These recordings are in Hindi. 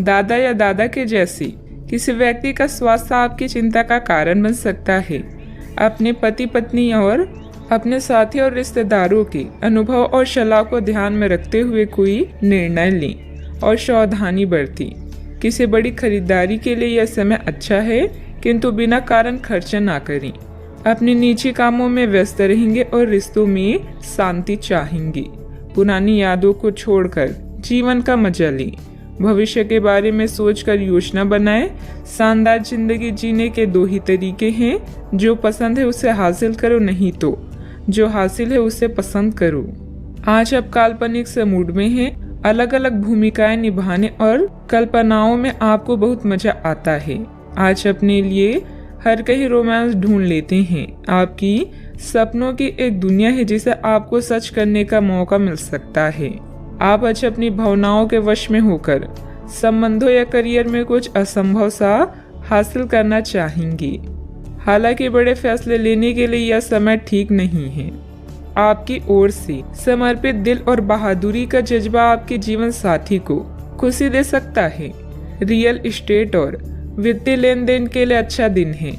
दादा या दादा के जैसी किसी व्यक्ति का स्वास्थ्य आपकी चिंता का कारण बन सकता है। अपने पति पत्नी और अपने साथी और रिश्तेदारों के अनुभव और सलाह को ध्यान में रखते हुए कोई निर्णय लें और सावधानी बरतें। किसी बड़ी खरीदारी के लिए यह समय अच्छा है, किंतु बिना कारण खर्च ना करें। अपने निजी कामों में व्यस्त रहेंगे और रिश्तों में शांति चाहेंगे। पुरानी यादों को छोड़कर जीवन का मजा लें। भविष्य के बारे में सोचकर योजना बनाएं। शानदार जिंदगी जीने के दो ही तरीके हैं, जो पसंद है उसे हासिल करो, नहीं तो जो हासिल है उसे पसंद करो। आज आप काल्पनिक से मूड में हैं। अलग अलग भूमिकाएं निभाने और कल्पनाओं में आपको बहुत मजा आता है। आज अपने लिए हर कहीं रोमांस ढूंढ लेते हैं। आपकी सपनों की एक दुनिया है जिसे आपको सच करने का मौका मिल सकता है। आप आज अपनी भावनाओं के वश में होकर संबंधों या करियर में कुछ असंभव सा हासिल करना चाहेंगे। हालांकि बड़े फैसले लेने के लिए यह समय ठीक नहीं है। आपकी ओर से समर्पित दिल और बहादुरी का जज्बा आपके जीवन साथी को खुशी दे सकता है। रियल एस्टेट और वित्तीय लेन देन के लिए अच्छा दिन है।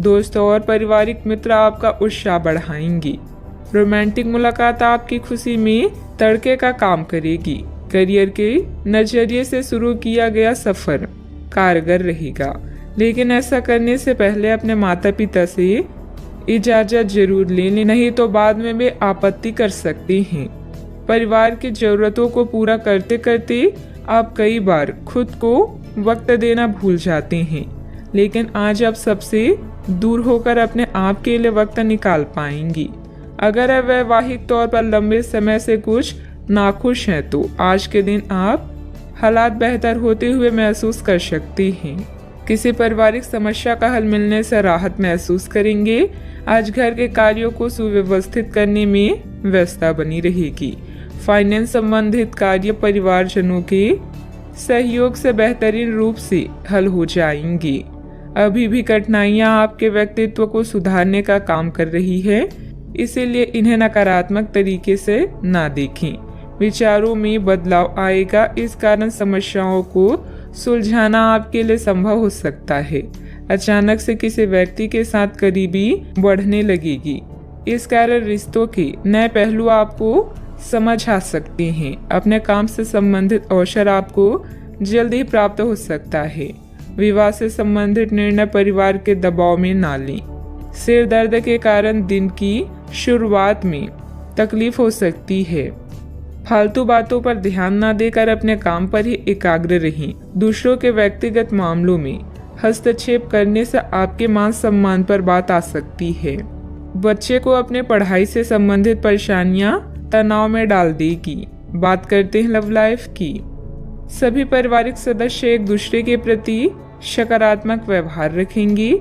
दोस्तों और पारिवारिक मित्र आपका उत्साह बढ़ाएंगे। रोमांटिक मुलाकात आपकी खुशी में तड़के का काम करेगी। करियर के नजरिए से शुरू किया गया सफर कारगर रहेगा, लेकिन ऐसा करने से पहले अपने माता पिता से इजाजत जरूर लें, नहीं तो बाद में वे आपत्ति कर सकते हैं। परिवार की जरूरतों को पूरा करते करते आप कई बार खुद को वक्त देना भूल जाते हैं, लेकिन आज आप सबसे दूर होकर अपने आप के लिए वक्त निकाल पाएंगी। अगर आप वैवाहिक तौर पर लंबे समय से कुछ नाखुश हैं, तो आज के दिन आप हालात बेहतर होते हुए महसूस कर सकते हैं। किसी पारिवारिक समस्या का हल मिलने से राहत महसूस करेंगे। आज घर के कार्यों को सुव्यवस्थित करने में व्यस्तता बनी रहेगी। फाइनेंस संबंधित कार्य परिवारजनों के सहयोग से बेहतरीन रूप से हल हो जाएंगी। अभी भी कठिनाइयां आपके व्यक्तित्व को सुधारने का काम कर रही है, इसीलिए इन्हें नकारात्मक तरीके से ना देखें। विचारों में बदलाव आएगा, इस कारण समस्याओं को सुलझाना आपके लिए संभव हो सकता है। अचानक से किसी व्यक्ति के साथ करीबी बढ़ने लगेगी, इस कारण रिश्तों के नए पहलू आपको समझ आ सकते हैं। अपने काम से संबंधित अवसर आपको जल्द ही प्राप्त हो सकता है। विवाह से संबंधित निर्णय परिवार के दबाव में ना लें। सिर दर्द के कारण दिन की शुरुआत में तकलीफ हो सकती है। फालतू बातों पर ध्यान न देकर अपने काम पर ही एकाग्र रहें। दूसरों के व्यक्तिगत मामलों में हस्तक्षेप करने से आपके मान सम्मान पर बात आ सकती है। बच्चे को अपने पढ़ाई से संबंधित परेशानियां तनाव में डाल देगी। बात करते हैं लव लाइफ की। सभी पारिवारिक सदस्य एक दूसरे के प्रति सकारात्मक व्यवहार रखेंगे।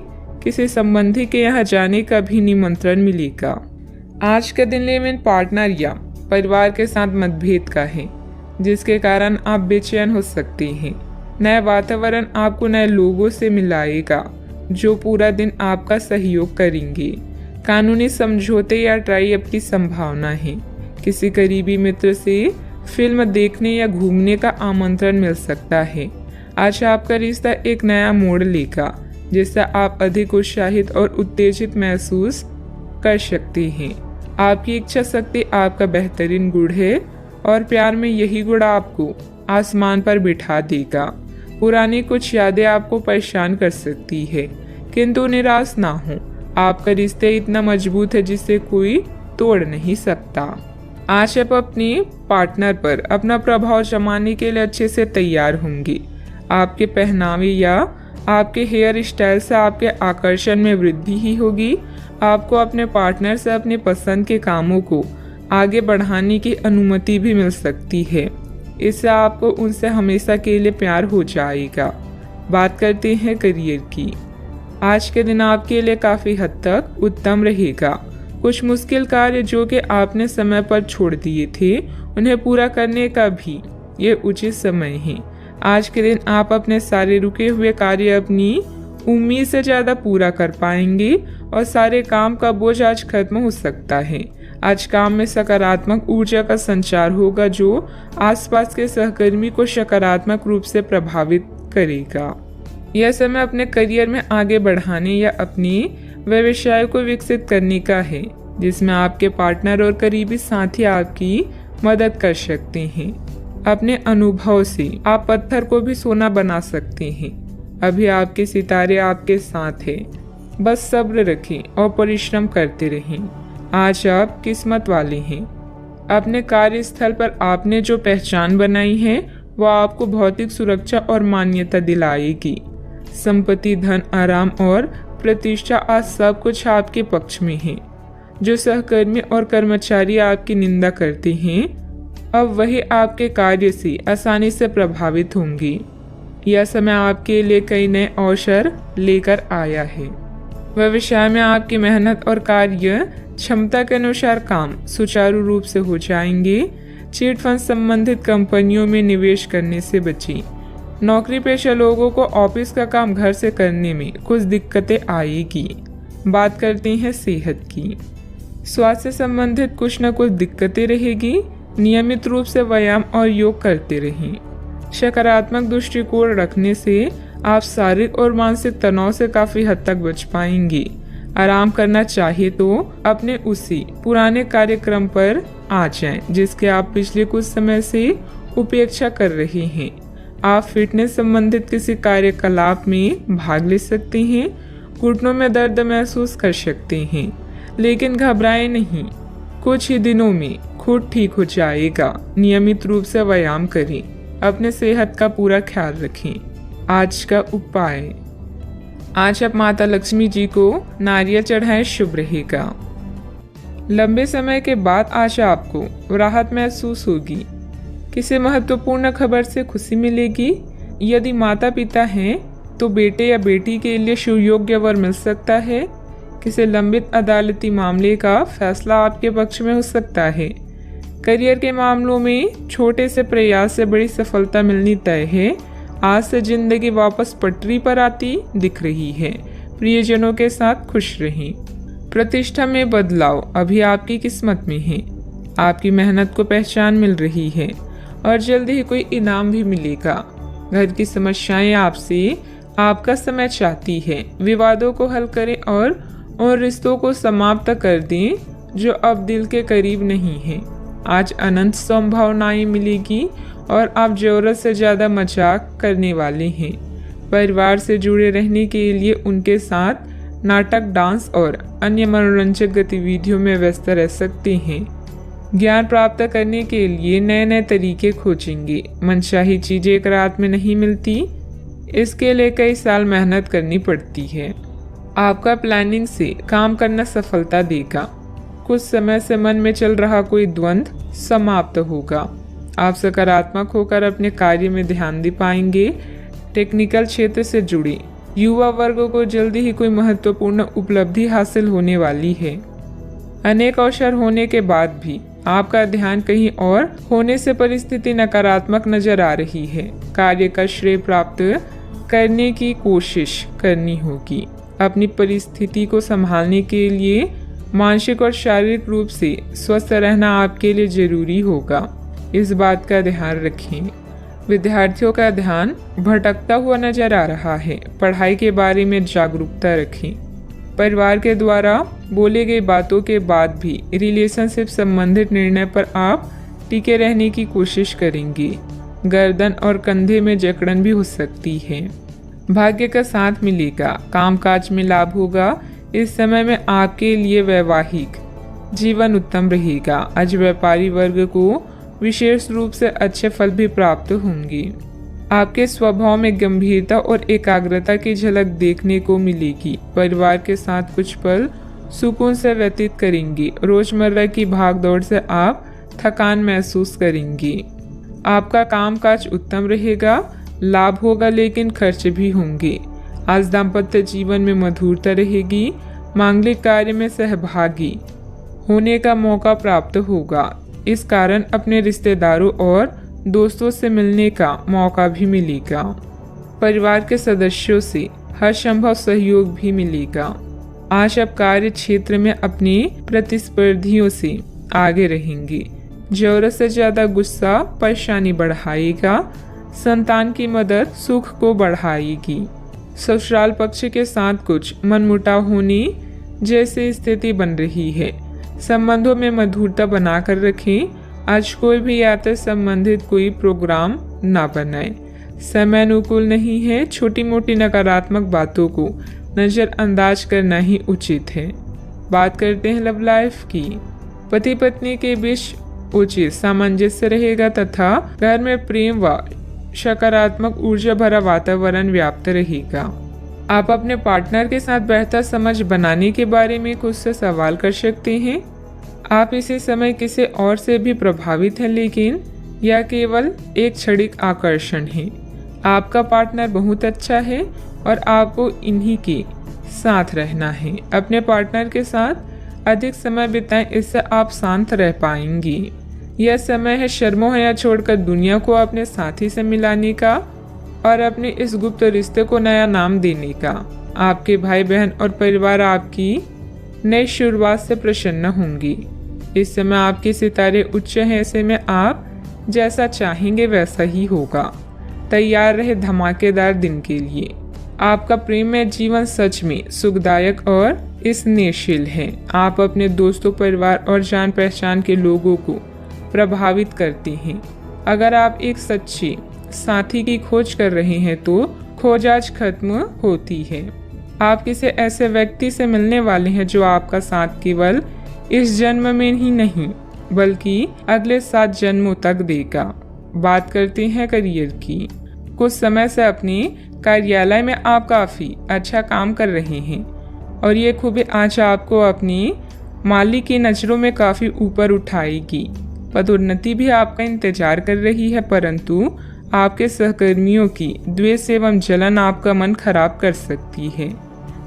किसी संबंधी के यहाँ जाने का भी निमंत्रण मिलेगा। आज का दिन लिव इन पार्टनर या परिवार के साथ मतभेद का है, जिसके कारण आप बेचैन हो सकते हैं। नया वातावरण आपको नए लोगों से मिलाएगा, जो पूरा दिन आपका सहयोग करेंगे। कानूनी समझौते या ट्राई अप की संभावना है। किसी करीबी मित्र से फिल्म देखने या घूमने का आमंत्रण मिल सकता है। आज आपका रिश्ता एक नया मोड़ लेगा, जिससे आप अधिक उत्साहित और उत्तेजित महसूस कर सकते हैं। आपकी इच्छा शक्ति आपका बेहतरीन गुण है और प्यार में यही गुण आपको आसमान पर बिठा देगा। पुरानी कुछ यादें आपको परेशान कर सकती है, किंतु निराश ना हो। आपका रिश्ता इतना मजबूत है जिसे कोई तोड़ नहीं सकता। आज आप अपने पार्टनर पर अपना प्रभाव जमाने के लिए अच्छे से तैयार होंगे। आपके पहनावे या आपके हेयर स्टाइल से आपके आकर्षण में वृद्धि ही होगी। आपको अपने पार्टनर से अपनी पसंद के कामों को आगे बढ़ाने की अनुमति भी मिल सकती है। इससे आपको उनसे हमेशा के लिए प्यार हो जाएगा। बात करते हैं करियर की। आज के दिन आपके लिए काफ़ी हद तक उत्तम रहेगा। कुछ मुश्किल कार्य जो कि आपने समय पर छोड़ दिए थे, उन्हें पूरा करने का भी ये उचित समय है। आज के दिन आप अपने सारे रुके हुए कार्य अपनी उम्मीद से ज़्यादा पूरा कर पाएंगे और सारे काम का बोझ आज खत्म हो सकता है। आज काम में सकारात्मक ऊर्जा का संचार होगा जो आसपास के सहकर्मी को सकारात्मक रूप से प्रभावित करेगा। यह समय अपने करियर में आगे बढ़ाने या अपनी व्यवसाय को विकसित करने का है, जिसमें आपके पार्टनर और करीबी साथी आपकी मदद कर सकते हैं। अपने अनुभव से आप पत्थर को भी सोना बना सकते हैं। अभी आपके सितारे आपके साथ हैं, बस सब्र रखें और परिश्रम करते रहें। आज आप किस्मत वाले हैं। अपने कार्यस्थल पर आपने जो पहचान बनाई है वह आपको भौतिक सुरक्षा और मान्यता दिलाएगी। संपत्ति, धन, आराम और प्रतिष्ठा आज सब कुछ आपके पक्ष में है। जो सहकर्मी और कर्मचारी आपकी निंदा करते हैं अब वही आपके कार्य से आसानी से प्रभावित होंगे। यह समय आपके लिए कई नए अवसर लेकर आया है। व्यवसाय में आपकी मेहनत और कार्य क्षमता के अनुसार काम सुचारू रूप से हो जाएंगे। चिट फंड संबंधित कंपनियों में निवेश करने से बचें। नौकरी पेशा लोगों को ऑफिस का काम घर से करने में कुछ दिक्कतें आएगी। बात करते हैं सेहत की। स्वास्थ्य से संबंधित कुछ न कुछ दिक्कतें रहेगी। नियमित रूप से व्यायाम और योग करते रहें। सकारात्मक दृष्टिकोण रखने से आप शारीरिक और मानसिक तनाव से काफी हद तक बच पाएंगे। आराम करना चाहिए तो अपने उसी पुराने कार्यक्रम पर आ जाएं, जिसके आप पिछले कुछ समय से उपेक्षा कर रहे हैं। आप फिटनेस संबंधित किसी कार्यकलाप में भाग ले सकते हैं। घुटनों में दर्द महसूस कर सकते हैं, लेकिन घबराएं नहीं, कुछ ही दिनों में खुद ठीक हो जाएगा। नियमित रूप से व्यायाम करें। अपने सेहत का पूरा ख्याल रखें। आज का उपाय, आज आप माता लक्ष्मी जी को नारियल चढ़ाएं, शुभ रहेगा। लंबे समय के बाद आज आपको राहत महसूस होगी। किसी महत्वपूर्ण खबर से खुशी मिलेगी। यदि माता पिता हैं तो बेटे या बेटी के लिए सुयोग्य वर मिल सकता है। किसी लंबित अदालती मामले का फैसला आपके पक्ष में हो सकता है। करियर के मामलों में छोटे से प्रयास से बड़ी सफलता मिलनी तय है। आज से जिंदगी वापस पटरी पर आती दिख रही है। प्रियजनों के साथ खुश रहें। प्रतिष्ठा में बदलाव अभी आपकी किस्मत में है। आपकी मेहनत को पहचान मिल रही है और जल्दी ही कोई इनाम भी मिलेगा। घर की समस्याएं आपसे आपका समय चाहती है। विवादों को हल करें और उन रिश्तों को समाप्त कर दें जो अब दिल के करीब नहीं है। आज अनंत संभावनाएं मिलेगी और आप जरूरत से ज़्यादा मजाक करने वाले हैं। परिवार से जुड़े रहने के लिए उनके साथ नाटक, डांस और अन्य मनोरंजक गतिविधियों में व्यस्त रह सकते हैं। ज्ञान प्राप्त करने के लिए नए नए तरीके खोजेंगे। मनचाही चीज़ें एक रात में नहीं मिलती, इसके लिए कई साल मेहनत करनी पड़ती है। आपका प्लानिंग से काम करना सफलता देगा। कुछ समय से मन में चल रहा कोई द्वंद्व समाप्त होगा। आप सकारात्मक होकर अपने कार्य में ध्यान दे पाएंगे। टेक्निकल क्षेत्र से जुड़े युवा वर्ग को जल्दी ही कोई महत्वपूर्ण उपलब्धि हासिल होने वाली है। अनेक अवसर होने के बाद भी आपका ध्यान कहीं और होने से परिस्थिति नकारात्मक नजर आ रही है। कार्य का श्रेय प्राप्त करने की कोशिश करनी होगी। अपनी परिस्थिति को संभालने के लिए मानसिक और शारीरिक रूप से स्वस्थ रहना आपके लिए जरूरी होगा। इस बात का ध्यान रखें। विद्यार्थियों का ध्यान भटकता हुआ नजर आ रहा है। पढ़ाई के बारे में जागरूकता रखें। परिवार के द्वारा बोले गई बातों के बाद भी रिलेशनशिप संबंधित निर्णय पर आप टिके रहने की कोशिश करेंगे। गर्दन और कंधे में जकड़न भी हो सकती है। भाग्य का साथ मिलेगा। कामकाज में लाभ होगा। इस समय में आपके लिए वैवाहिक जीवन उत्तम रहेगा। आज व्यापारी वर्ग को विशेष रूप से अच्छे फल भी प्राप्त होंगे। आपके स्वभाव में गंभीरता और एकाग्रता की झलक देखने को मिलेगी। परिवार के साथ कुछ पल सुकून से व्यतीत करेंगे। रोजमर्रा की भागदौड़ से आप थकान महसूस करेंगे। आपका कामकाज उत्तम रहेगा। लाभ होगा लेकिन खर्च भी होंगे। आज दाम्पत्य जीवन में मधुरता रहेगी। मांगलिक कार्य में सहभागी होने का मौका प्राप्त होगा। इस कारण अपने रिश्तेदारों और दोस्तों से मिलने का मौका भी मिलेगा। परिवार के सदस्यों से हर संभव सहयोग भी मिलेगा। आज आप कार्य क्षेत्र में अपने प्रतिस्पर्धियों से आगे रहेंगे। जरूरत से ज़्यादा गुस्सा परेशानी बढ़ाएगा। संतान की मदद सुख को बढ़ाएगी। ससुराल पक्ष के साथ कुछ मनमुटाव होने जैसी स्थिति बन रही है। संबंधों में मधुरता बनाकर रखें। आज कोई भी यात्रा संबंधित कोई प्रोग्राम ना बनाए। समय अनुकूल नहीं है। छोटी मोटी नकारात्मक बातों को नज़रअंदाज करना ही उचित है। बात करते हैं लव लाइफ की। पति पत्नी के बीच उचित सामंजस्य रहेगा तथा घर में प्रेम व सकारात्मक ऊर्जा भरा वातावरण व्याप्त रहेगा। आप अपने पार्टनर के साथ बेहतर समझ बनाने के बारे में कुछ से सवाल कर सकते हैं। आप इसी समय किसी और से भी प्रभावित हैं, लेकिन यह केवल एक क्षणिक आकर्षण है। आपका पार्टनर बहुत अच्छा है और आपको इन्हीं के साथ रहना है। अपने पार्टनर के साथ अधिक समय बिताएं, इससे आप शांत रह पाएंगी। यह समय है शर्मो हया छोड़कर दुनिया को अपने साथी से मिलाने का और अपने इस गुप्त रिश्ते को नया नाम देने का। आपके भाई बहन और परिवार आपकी नई शुरुआत से प्रसन्न होंगी। इस समय आपके सितारे उच्च हैं, ऐसे में आप जैसा चाहेंगे वैसा ही होगा। तैयार रहे धमाकेदार दिन के लिए। आपका प्रेम में जीवन सच में सुखदायक और स्नेहशील है। आप अपने दोस्तों, परिवार और जान पहचान के लोगों को प्रभावित करते हैं। अगर आप एक सच्चे साथी की खोज कर रहे हैं तो खोज आज खत्म होती है। आप किसी ऐसे व्यक्ति से मिलने वाले हैं जो आपका साथ केवल इस जन्म में ही नहीं बल्कि अगले 7 जन्मों तक देगा। बात करते हैं करियर की। कुछ समय से अपने कार्यालय में आप काफ़ी अच्छा काम कर रहे हैं और ये खूबी आज आपको अपनी मालिक की नज़रों में काफ़ी ऊपर उठाएगी। पदोन्नति भी आपका इंतजार कर रही है, परंतु आपके सहकर्मियों की द्वेष एवं जलन आपका मन खराब कर सकती है।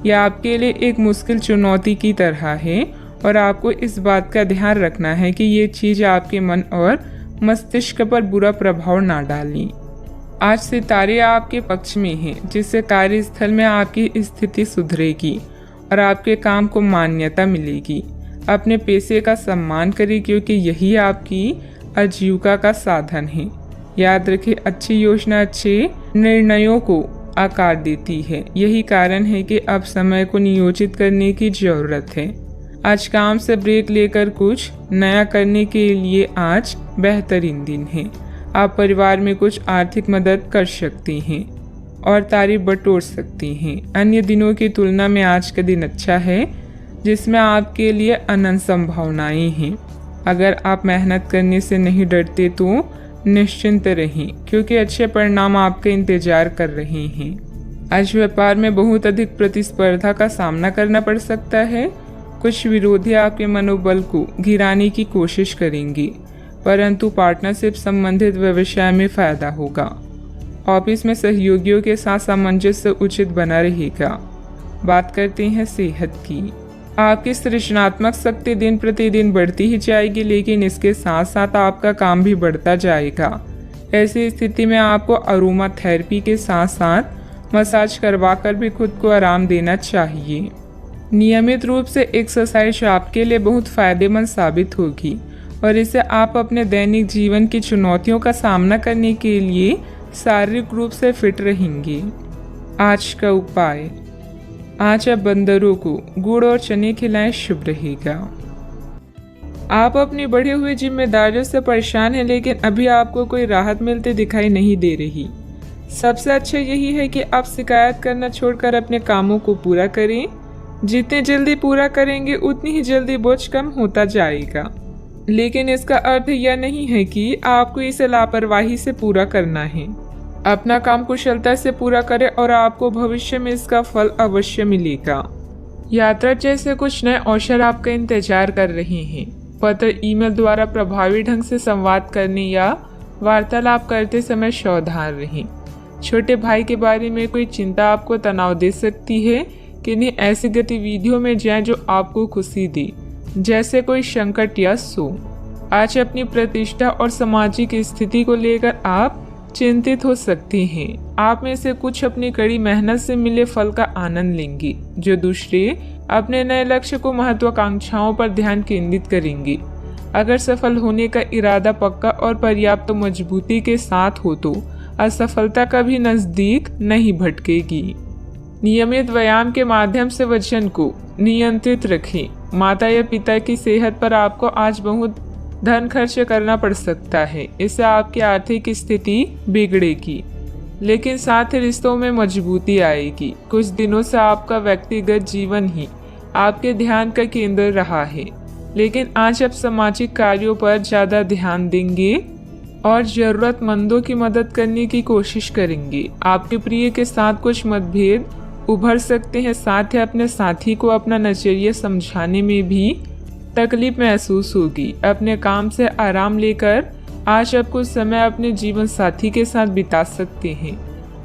यह आपके लिए एक मुश्किल चुनौती की तरह है और आपको इस बात का ध्यान रखना है कि ये चीज़ आपके मन और मस्तिष्क पर बुरा प्रभाव ना डालें। आज सितारे आपके पक्ष में हैं, जिससे कार्यस्थल में आपकी स्थिति सुधरेगी और आपके काम को मान्यता मिलेगी। अपने पैसे का सम्मान करें क्योंकि यही आपकी आजीविका का साधन है। याद रखें, अच्छी योजना अच्छे निर्णयों को आकार देती है। यही कारण है कि अब समय को नियोजित करने की जरूरत है। आज काम से ब्रेक लेकर कुछ नया करने के लिए आज बेहतरीन दिन है। आप परिवार में कुछ आर्थिक मदद कर सकती हैं और तारीफ बटोर सकती हैं। अन्य दिनों की तुलना में आज का दिन अच्छा है, जिसमें आपके लिए अनंत संभावनाएं हैं। अगर आप मेहनत करने से नहीं डरते तो निश्चिंत रहें, क्योंकि अच्छे परिणाम आपका इंतजार कर रहे हैं। आज व्यापार में बहुत अधिक प्रतिस्पर्धा का सामना करना पड़ सकता है। कुछ विरोधी आपके मनोबल को गिराने की कोशिश करेंगे, परंतु पार्टनरशिप संबंधित व्यवसाय में फायदा होगा। ऑफिस में सहयोगियों के साथ सामंजस्य उचित बना रहेगा। बात करते हैं सेहत की। आपकी सृजनात्मक शक्ति दिन प्रतिदिन बढ़ती ही जाएगी, लेकिन इसके साथ साथ आपका काम भी बढ़ता जाएगा। ऐसी स्थिति में आपको अरोमा थेरेपी के साथ साथ मसाज करवाकर भी खुद को आराम देना चाहिए। नियमित रूप से एक्सरसाइज आपके लिए बहुत फायदेमंद साबित होगी और इससे आप अपने दैनिक जीवन की चुनौतियों का सामना करने के लिए शारीरिक रूप से फिट रहेंगे। आज का उपाय, आज आप बंदरों को गुड़ और चने खिलाएं, शुभ रहेगा। आप अपनी बढ़ी हुई जिम्मेदारियों से परेशान हैं, लेकिन अभी आपको कोई राहत मिलती दिखाई नहीं दे रही। सबसे अच्छा यही है कि आप शिकायत करना छोड़कर अपने कामों को पूरा करें। जितने जल्दी पूरा करेंगे उतनी ही जल्दी बोझ कम होता जाएगा, लेकिन इसका अर्थ यह नहीं है कि आपको इसे लापरवाही से पूरा करना है। अपना काम कुशलता से पूरा करें और आपको भविष्य में इसका फल अवश्य मिलेगा। यात्रा जैसे कुछ नए अवसर आपका इंतजार कर रहे हैं। पत्र, ईमेल द्वारा प्रभावी ढंग से संवाद करने या वार्तालाप करते समय सावधान रहें। छोटे भाई के बारे में कोई चिंता आपको तनाव दे सकती है। किन्हीं ऐसी गतिविधियों में जाएं जो आपको खुशी दे, जैसे कोई संकट या शोक। आज अपनी प्रतिष्ठा और सामाजिक स्थिति को लेकर आप चिंतित हो सकते हैं। आप में से कुछ अपनी कड़ी मेहनत से मिले फल का आनंद लेंगे, जो दूसरे अपने नए लक्ष्य को महत्वाकांक्षाओं पर ध्यान केंद्रित करेंगे। अगर सफल होने का इरादा पक्का और पर्याप्त मजबूती के साथ हो तो असफलता कभी नजदीक नहीं भटकेगी। नियमित व्यायाम के माध्यम से वजन को नियंत्रित रखें। माता या पिता की सेहत पर आपको आज बहुत धन खर्च करना पड़ सकता है, इससे आपकी आर्थिक स्थिति बिगड़ेगी, लेकिन साथ ही रिश्तों में मजबूती आएगी। कुछ दिनों से आपका व्यक्तिगत जीवन ही आपके ध्यान का केंद्र रहा है, लेकिन आज आप सामाजिक कार्यों पर ज़्यादा ध्यान देंगे और ज़रूरतमंदों की मदद करने की कोशिश करेंगे। आपके प्रिय के साथ कुछ मतभेद उभर सकते हैं, साथ ही अपने साथी को अपना नजरिया समझाने में भी तकलीफ महसूस होगी। अपने काम से आराम लेकर आज आप कुछ समय अपने जीवन साथी के साथ बिता सकते हैं।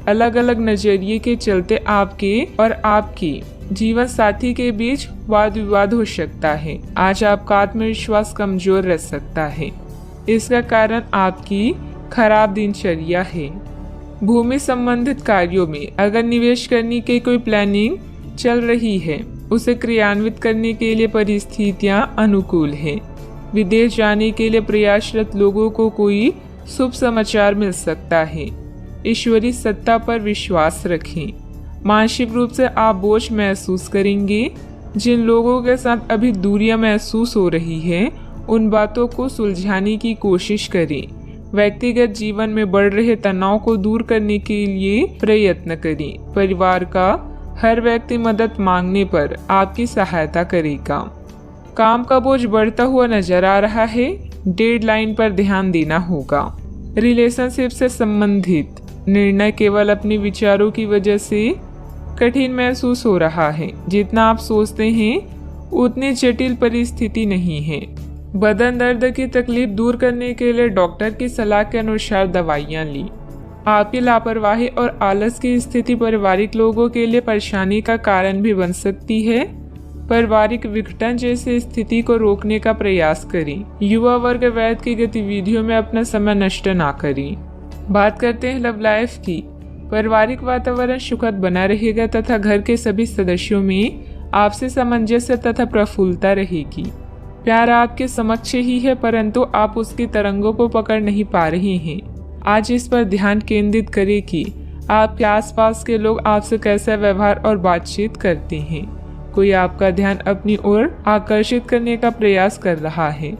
अलग अलग नजरिए के चलते आपके और आपकी जीवन साथी के बीच वाद विवाद हो सकता है। आज आपका आत्मविश्वास कमजोर रह सकता है, इसका कारण आपकी खराब दिनचर्या है। भूमि संबंधित कार्यों में अगर निवेश करने की कोई प्लानिंग चल रही है, उसे क्रियान्वित करने के लिए परिस्थितियां अनुकूल हैं। विदेश जाने के लिए प्रयासरत लोगों को कोई शुभ समाचार मिल सकता है। ईश्वरीय सत्ता पर विश्वास रखें। मानसिक रूप से आप बोझ महसूस करेंगे। जिन लोगों के साथ अभी दूरियां महसूस हो रही है, उन बातों को सुलझाने की कोशिश करें। व्यक्तिगत जीवन में बढ़ रहे तनाव को दूर करने के लिए प्रयत्न करें। परिवार का हर व्यक्ति मदद मांगने पर आपकी सहायता करेगा। काम का बोझ बढ़ता हुआ नजर आ रहा है, डेडलाइन पर ध्यान देना होगा। रिलेशनशिप से संबंधित निर्णय केवल अपने विचारों की वजह से कठिन महसूस हो रहा है। जितना आप सोचते हैं उतनी जटिल परिस्थिति नहीं है। बदन दर्द की तकलीफ दूर करने के लिए डॉक्टर की सलाह के अनुसार दवाइयाँ ली। आपकी लापरवाही और आलस की स्थिति पारिवारिक लोगों के लिए परेशानी का कारण भी बन सकती है। पारिवारिक विघटन जैसी स्थिति को रोकने का प्रयास करें। युवा वर्ग वैध की गतिविधियों में अपना समय नष्ट ना करें। बात करते हैं लव लाइफ की। पारिवारिक वातावरण सुखद बना रहेगा तथा घर के सभी सदस्यों में आपसी सामंजस्य तथा प्रफुल्लता रहेगी। प्यार आपके समक्ष ही है, परंतु आप उसकी तरंगों को पकड़ नहीं पा रहे हैं। आज इस पर ध्यान केंद्रित करें कि आपके आसपास के लोग आपसे कैसा व्यवहार और बातचीत करते हैं। कोई आपका ध्यान अपनी ओर आकर्षित करने का प्रयास कर रहा है।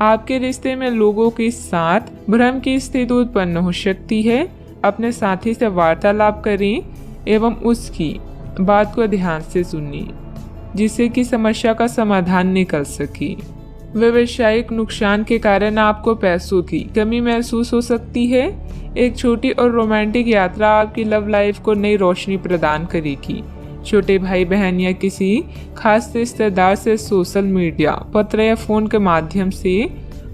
आपके रिश्ते में लोगों के साथ भ्रम की स्थिति उत्पन्न हो सकती है। अपने साथी से वार्तालाप करें एवं उसकी बात को ध्यान से सुनिए, जिससे कि समस्या का समाधान निकल सके। व्यवसायिक नुकसान के कारण आपको पैसों की कमी महसूस हो सकती है। एक छोटी और रोमांटिक यात्रा आपकी लव लाइफ को नई रोशनी प्रदान करेगी। छोटे भाई बहन या किसी खास रिश्तेदार से सोशल मीडिया, पत्र या फोन के माध्यम से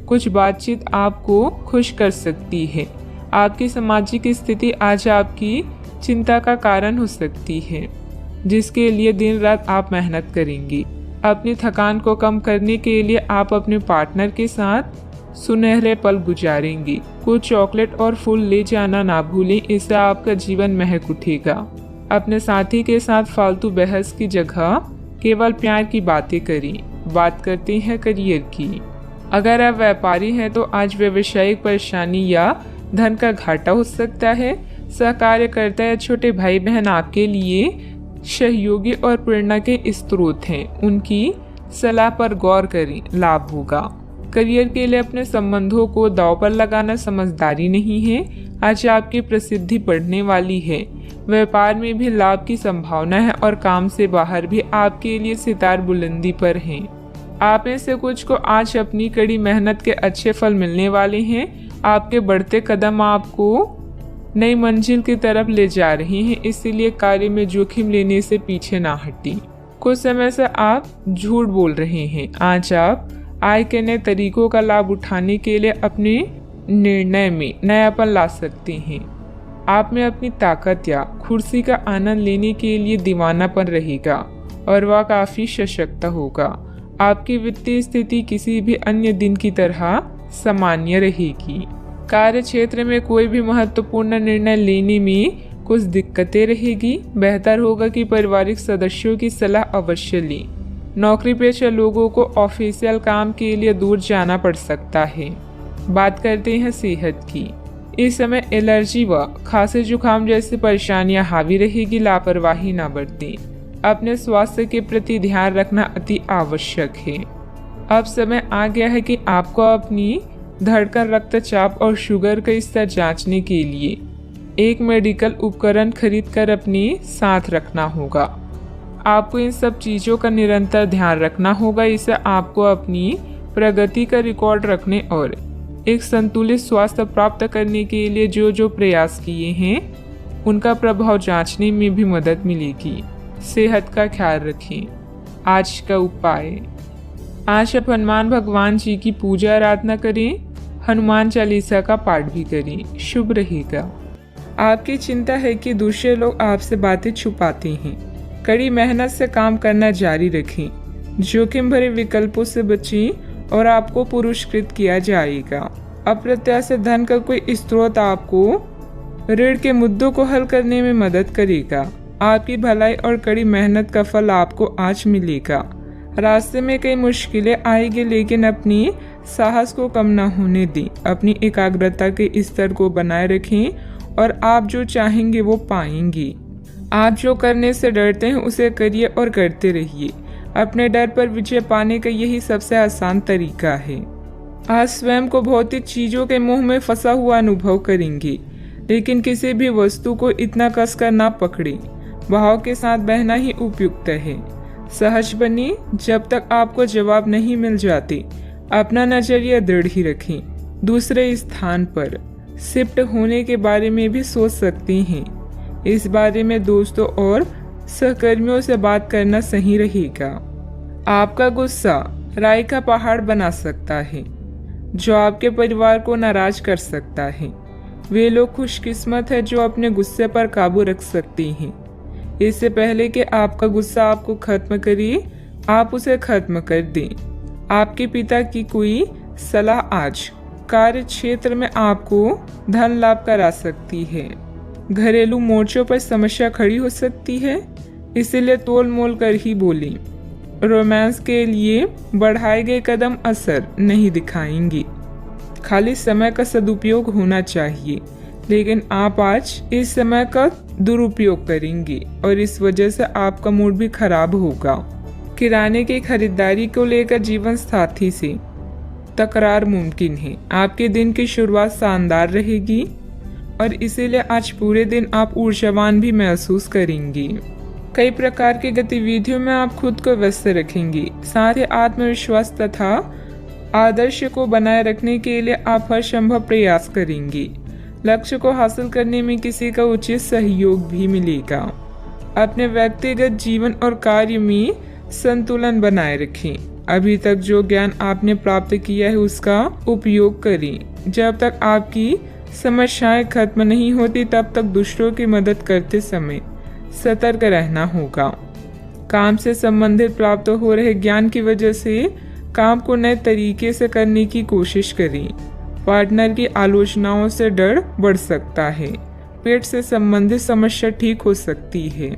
कुछ बातचीत आपको खुश कर सकती है। आपकी सामाजिक स्थिति आज आपकी चिंता का कारण हो सकती है, जिसके लिए दिन रात आप मेहनत करेंगी। अपनी थकान को कम करने के लिए आप अपने पार्टनर के साथ सुनहरे पल गुजारेंगी। कुछ चॉकलेट और फूल ले जाना ना भूलें, इससे आपका जीवन महक उठेगा। अपने साथी के साथ फालतू बहस की जगह केवल प्यार की बातें करें। बात करते हैं करियर की। अगर आप व्यापारी हैं तो आज व्यवसायिक परेशानी या धन का घाटा हो सकता है। सहकार्यकर्ता या छोटे भाई बहन आपके लिए सहयोगी और प्रेरणा के स्रोत हैं। उनकी सलाह पर गौर करें, लाभ होगा। करियर के लिए अपने संबंधों को दांव पर लगाना समझदारी नहीं है। आज आपकी प्रसिद्धि बढ़ने वाली है। व्यापार में भी लाभ की संभावना है और काम से बाहर भी आपके लिए सितार बुलंदी पर हैं। आप में से कुछ को आज अपनी कड़ी मेहनत के अच्छे फल मिलने वाले हैं। आपके बढ़ते कदम आपको नई मंजिल की तरफ ले जा रही हैं, इसीलिए कार्य में जोखिम लेने से पीछे ना हटी। कुछ समय से आप झूठ बोल रहे हैं। आज आप आय के नए तरीकों का लाभ उठाने के लिए अपने निर्णय में नयापन ला सकते हैं। आप में अपनी ताकत या कुर्सी का आनंद लेने के लिए दीवानापन रहेगा और वह काफी सशक्त होगा। आपकी वित्तीय स्थिति किसी भी अन्य दिन की तरह सामान्य रहेगी। कार्य क्षेत्र में कोई भी महत्वपूर्ण निर्णय लेने में कुछ दिक्कतें रहेगी। बेहतर होगा कि पारिवारिक सदस्यों की सलाह अवश्य लें। नौकरी पेशा लोगों को ऑफिशियल काम के लिए दूर जाना पड़ सकता है। बात करते हैं सेहत की। इस समय एलर्जी व खांसी जुकाम जैसी परेशानियां हावी रहेगी। लापरवाही ना बरतें। अपने स्वास्थ्य के प्रति ध्यान रखना अति आवश्यक है। अब समय आ गया है कि आपको अपनी धड़कन, रक्तचाप और शुगर का स्तर जांचने के लिए एक मेडिकल उपकरण खरीदकर अपने साथ रखना होगा। आपको इन सब चीज़ों का निरंतर ध्यान रखना होगा। इससे आपको अपनी प्रगति का रिकॉर्ड रखने और एक संतुलित स्वास्थ्य प्राप्त करने के लिए जो जो प्रयास किए हैं उनका प्रभाव जांचने में भी मदद मिलेगी। सेहत का ख्याल रखें। आज का उपाय, आज आप हनुमान भगवान जी की पूजा आराधना करें। हनुमान चालीसा का पाठ भी करें, शुभ रहेगा। आपकी चिंता है कि दूसरे लोग आपसे बातें छुपाते हैं। कड़ी मेहनत से काम करना जारी रखें। जोखिम भरे विकल्पों से बचें और आपको पुरस्कृत किया जाएगा। अप्रत्याशित धन का कोई स्रोत आपको ऋण के मुद्दों को हल करने में मदद करेगा। आपकी भलाई और कड़ी मेहनत का फल आपको आज मिलेगा। रास्ते में कई मुश्किलें आएगी, लेकिन अपनी साहस को कम न होने दें। अपनी एकाग्रता के स्तर को बनाए रखें और आप जो चाहेंगे वो पाएंगे। आप जो करने से डरते हैं उसे करिए और करते रहिए। अपने डर पर विजय पाने का यही सबसे आसान तरीका है। आज स्वयं को भौतिक चीजों के मोह में फंसा हुआ अनुभव करेंगे, लेकिन किसी भी वस्तु को इतना कसकर ना पकड़े। भाव के साथ बहना ही उपयुक्त है। सहज बनी। जब तक आपको जवाब नहीं मिल जाते अपना नजरिया दृढ़ ही रखें। दूसरे स्थान पर शिफ्ट होने के बारे में भी सोच सकते हैं। इस बारे में दोस्तों और सहकर्मियों से बात करना सही रहेगा। आपका गुस्सा राय का पहाड़ बना सकता है, जो आपके परिवार को नाराज कर सकता है। वे लोग खुशकिस्मत है जो अपने गुस्से पर काबू रख सकते हैं। इससे पहले कि आपका गुस्सा आपको खत्म करे, आप उसे खत्म कर दें। आपके पिता की कोई सलाह आज कार्य क्षेत्र में आपको धन लाभ करा सकती है। घरेलू मोर्चों पर समस्या खड़ी हो सकती है, इसलिए तोल मोल कर ही बोलें। रोमांस के लिए बढ़ाए गए कदम असर नहीं दिखाएंगे। खाली समय का सदुपयोग होना चाहिए, लेकिन आप आज इस समय का दुरुपयोग करेंगे और इस वजह से आपका मूड भी खराब होगा। किराने की खरीदारी को लेकर जीवन साथी से तकरार मुमकिन है। आपके दिन की शुरुआत शानदार रहेगी और इसीलिए आज पूरे दिन आप ऊर्जावान भी महसूस करेंगे। कई प्रकार की गतिविधियों में आप खुद को व्यस्त रखेंगे। साथ ही आत्मविश्वास तथा आदर्श को बनाए रखने के लिए आप हर संभव प्रयास करेंगे। लक्ष्य को हासिल करने में किसी का उचित सहयोग भी मिलेगा। अपने व्यक्तिगत जीवन और कार्य में संतुलन बनाए रखें। अभी तक जो ज्ञान आपने प्राप्त किया है उसका उपयोग करें। जब तक आपकी समस्याएं खत्म नहीं होती तब तक दूसरों की मदद करते समय सतर्क रहना होगा। काम से संबंधित प्राप्त हो रहे ज्ञान की वजह से काम को नए तरीके से करने की कोशिश करें। पार्टनर की आलोचनाओं से डर बढ़ सकता है। पेट से संबंधित समस्या ठीक हो सकती है।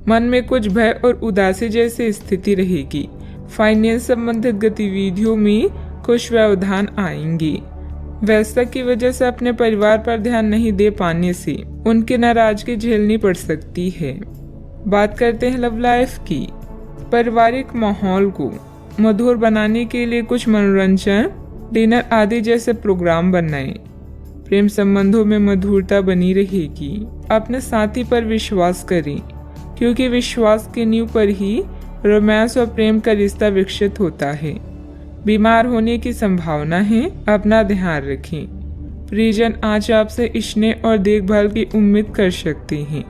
मन में कुछ भय और उदासी जैसी स्थिति रहेगी। फाइनेंस संबंधित गतिविधियों में कुछ व्यवधान आएंगे। व्यस्तता की वजह से अपने परिवार पर ध्यान नहीं दे पाने से उनकी नाराजगी झेलनी पड़ सकती है। बात करते हैं लव लाइफ की। पारिवारिक माहौल को मधुर बनाने के लिए कुछ मनोरंजन, डिनर आदि जैसे प्रोग्राम बनाएं। प्रेम संबंधों में मधुरता बनी रहेगी। अपने साथी पर विश्वास करें, क्योंकि विश्वास की नींव पर ही रोमांस और प्रेम का रिश्ता विकसित होता है। बीमार होने की संभावना है, अपना ध्यान रखें। परिजन आज आपसे स्नेह और देखभाल की उम्मीद कर सकते हैं,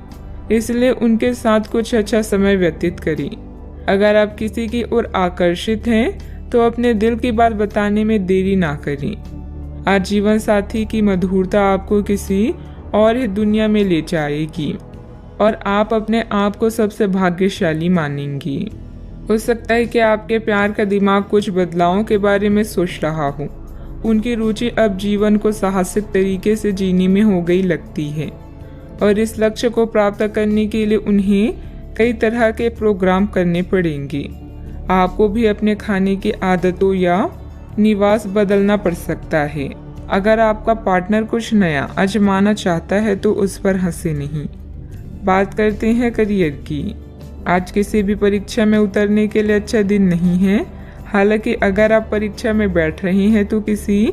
इसलिए उनके साथ कुछ अच्छा समय व्यतीत करें। अगर आप किसी की ओर आकर्षित हैं तो अपने दिल की बात बताने में देरी ना करें। आज जीवन साथी की मधुरता आपको किसी और ही दुनिया में ले जाएगी और आप अपने आप को सबसे भाग्यशाली मानेंगी। हो सकता है कि आपके प्यार का दिमाग कुछ बदलावों के बारे में सोच रहा हो। उनकी रुचि अब जीवन को साहसिक तरीके से जीने में हो गई लगती है और इस लक्ष्य को प्राप्त करने के लिए उन्हें कई तरह के प्रोग्राम करने पड़ेंगे। आपको भी अपने खाने की आदतों या निवास बदलना पड़ सकता है। अगर आपका पार्टनर कुछ नया आजमाना चाहता है तो उस पर हंसे नहीं। बात करते हैं करियर की। आज किसी भी परीक्षा में उतरने के लिए अच्छा दिन नहीं है। हालांकि अगर आप परीक्षा में बैठ रहे हैं तो किसी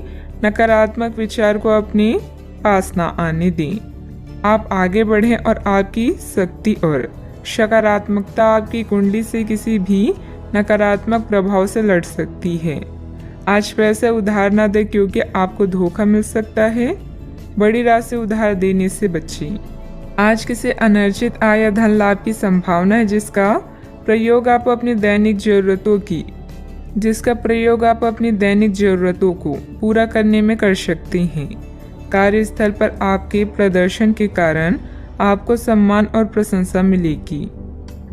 नकारात्मक विचार को अपने पास ना आने दें। आप आगे बढ़ें और आपकी शक्ति और सकारात्मकता आपकी कुंडली से किसी भी नकारात्मक प्रभाव से लड़ सकती है। आज पैसे उधार ना दें क्योंकि आपको धोखा मिल सकता है। बड़ी राशि उधार देने से बचें। आज किसी अनर्जित आय या धन लाभ की संभावना है जिसका प्रयोग आप अपनी दैनिक जरूरतों को पूरा करने में कर सकते हैं। कार्यस्थल पर आपके प्रदर्शन के कारण आपको सम्मान और प्रशंसा मिलेगी।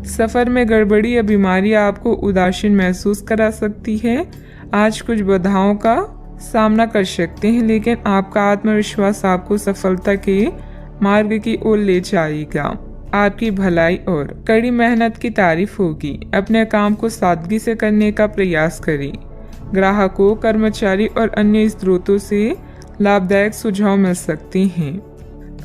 सफर में गड़बड़ी या बीमारी आपको उदासीन महसूस करा सकती है। आज कुछ बाधाओं का सामना कर सकते हैं लेकिन आपका आत्मविश्वास आपको सफलता के मार्ग की ओर ले जाएगा। आपकी भलाई और कड़ी मेहनत की तारीफ होगी। अपने काम को सादगी से करने का प्रयास करें। ग्राहकों, कर्मचारी और अन्य स्रोतों से लाभदायक सुझाव मिल सकते हैं।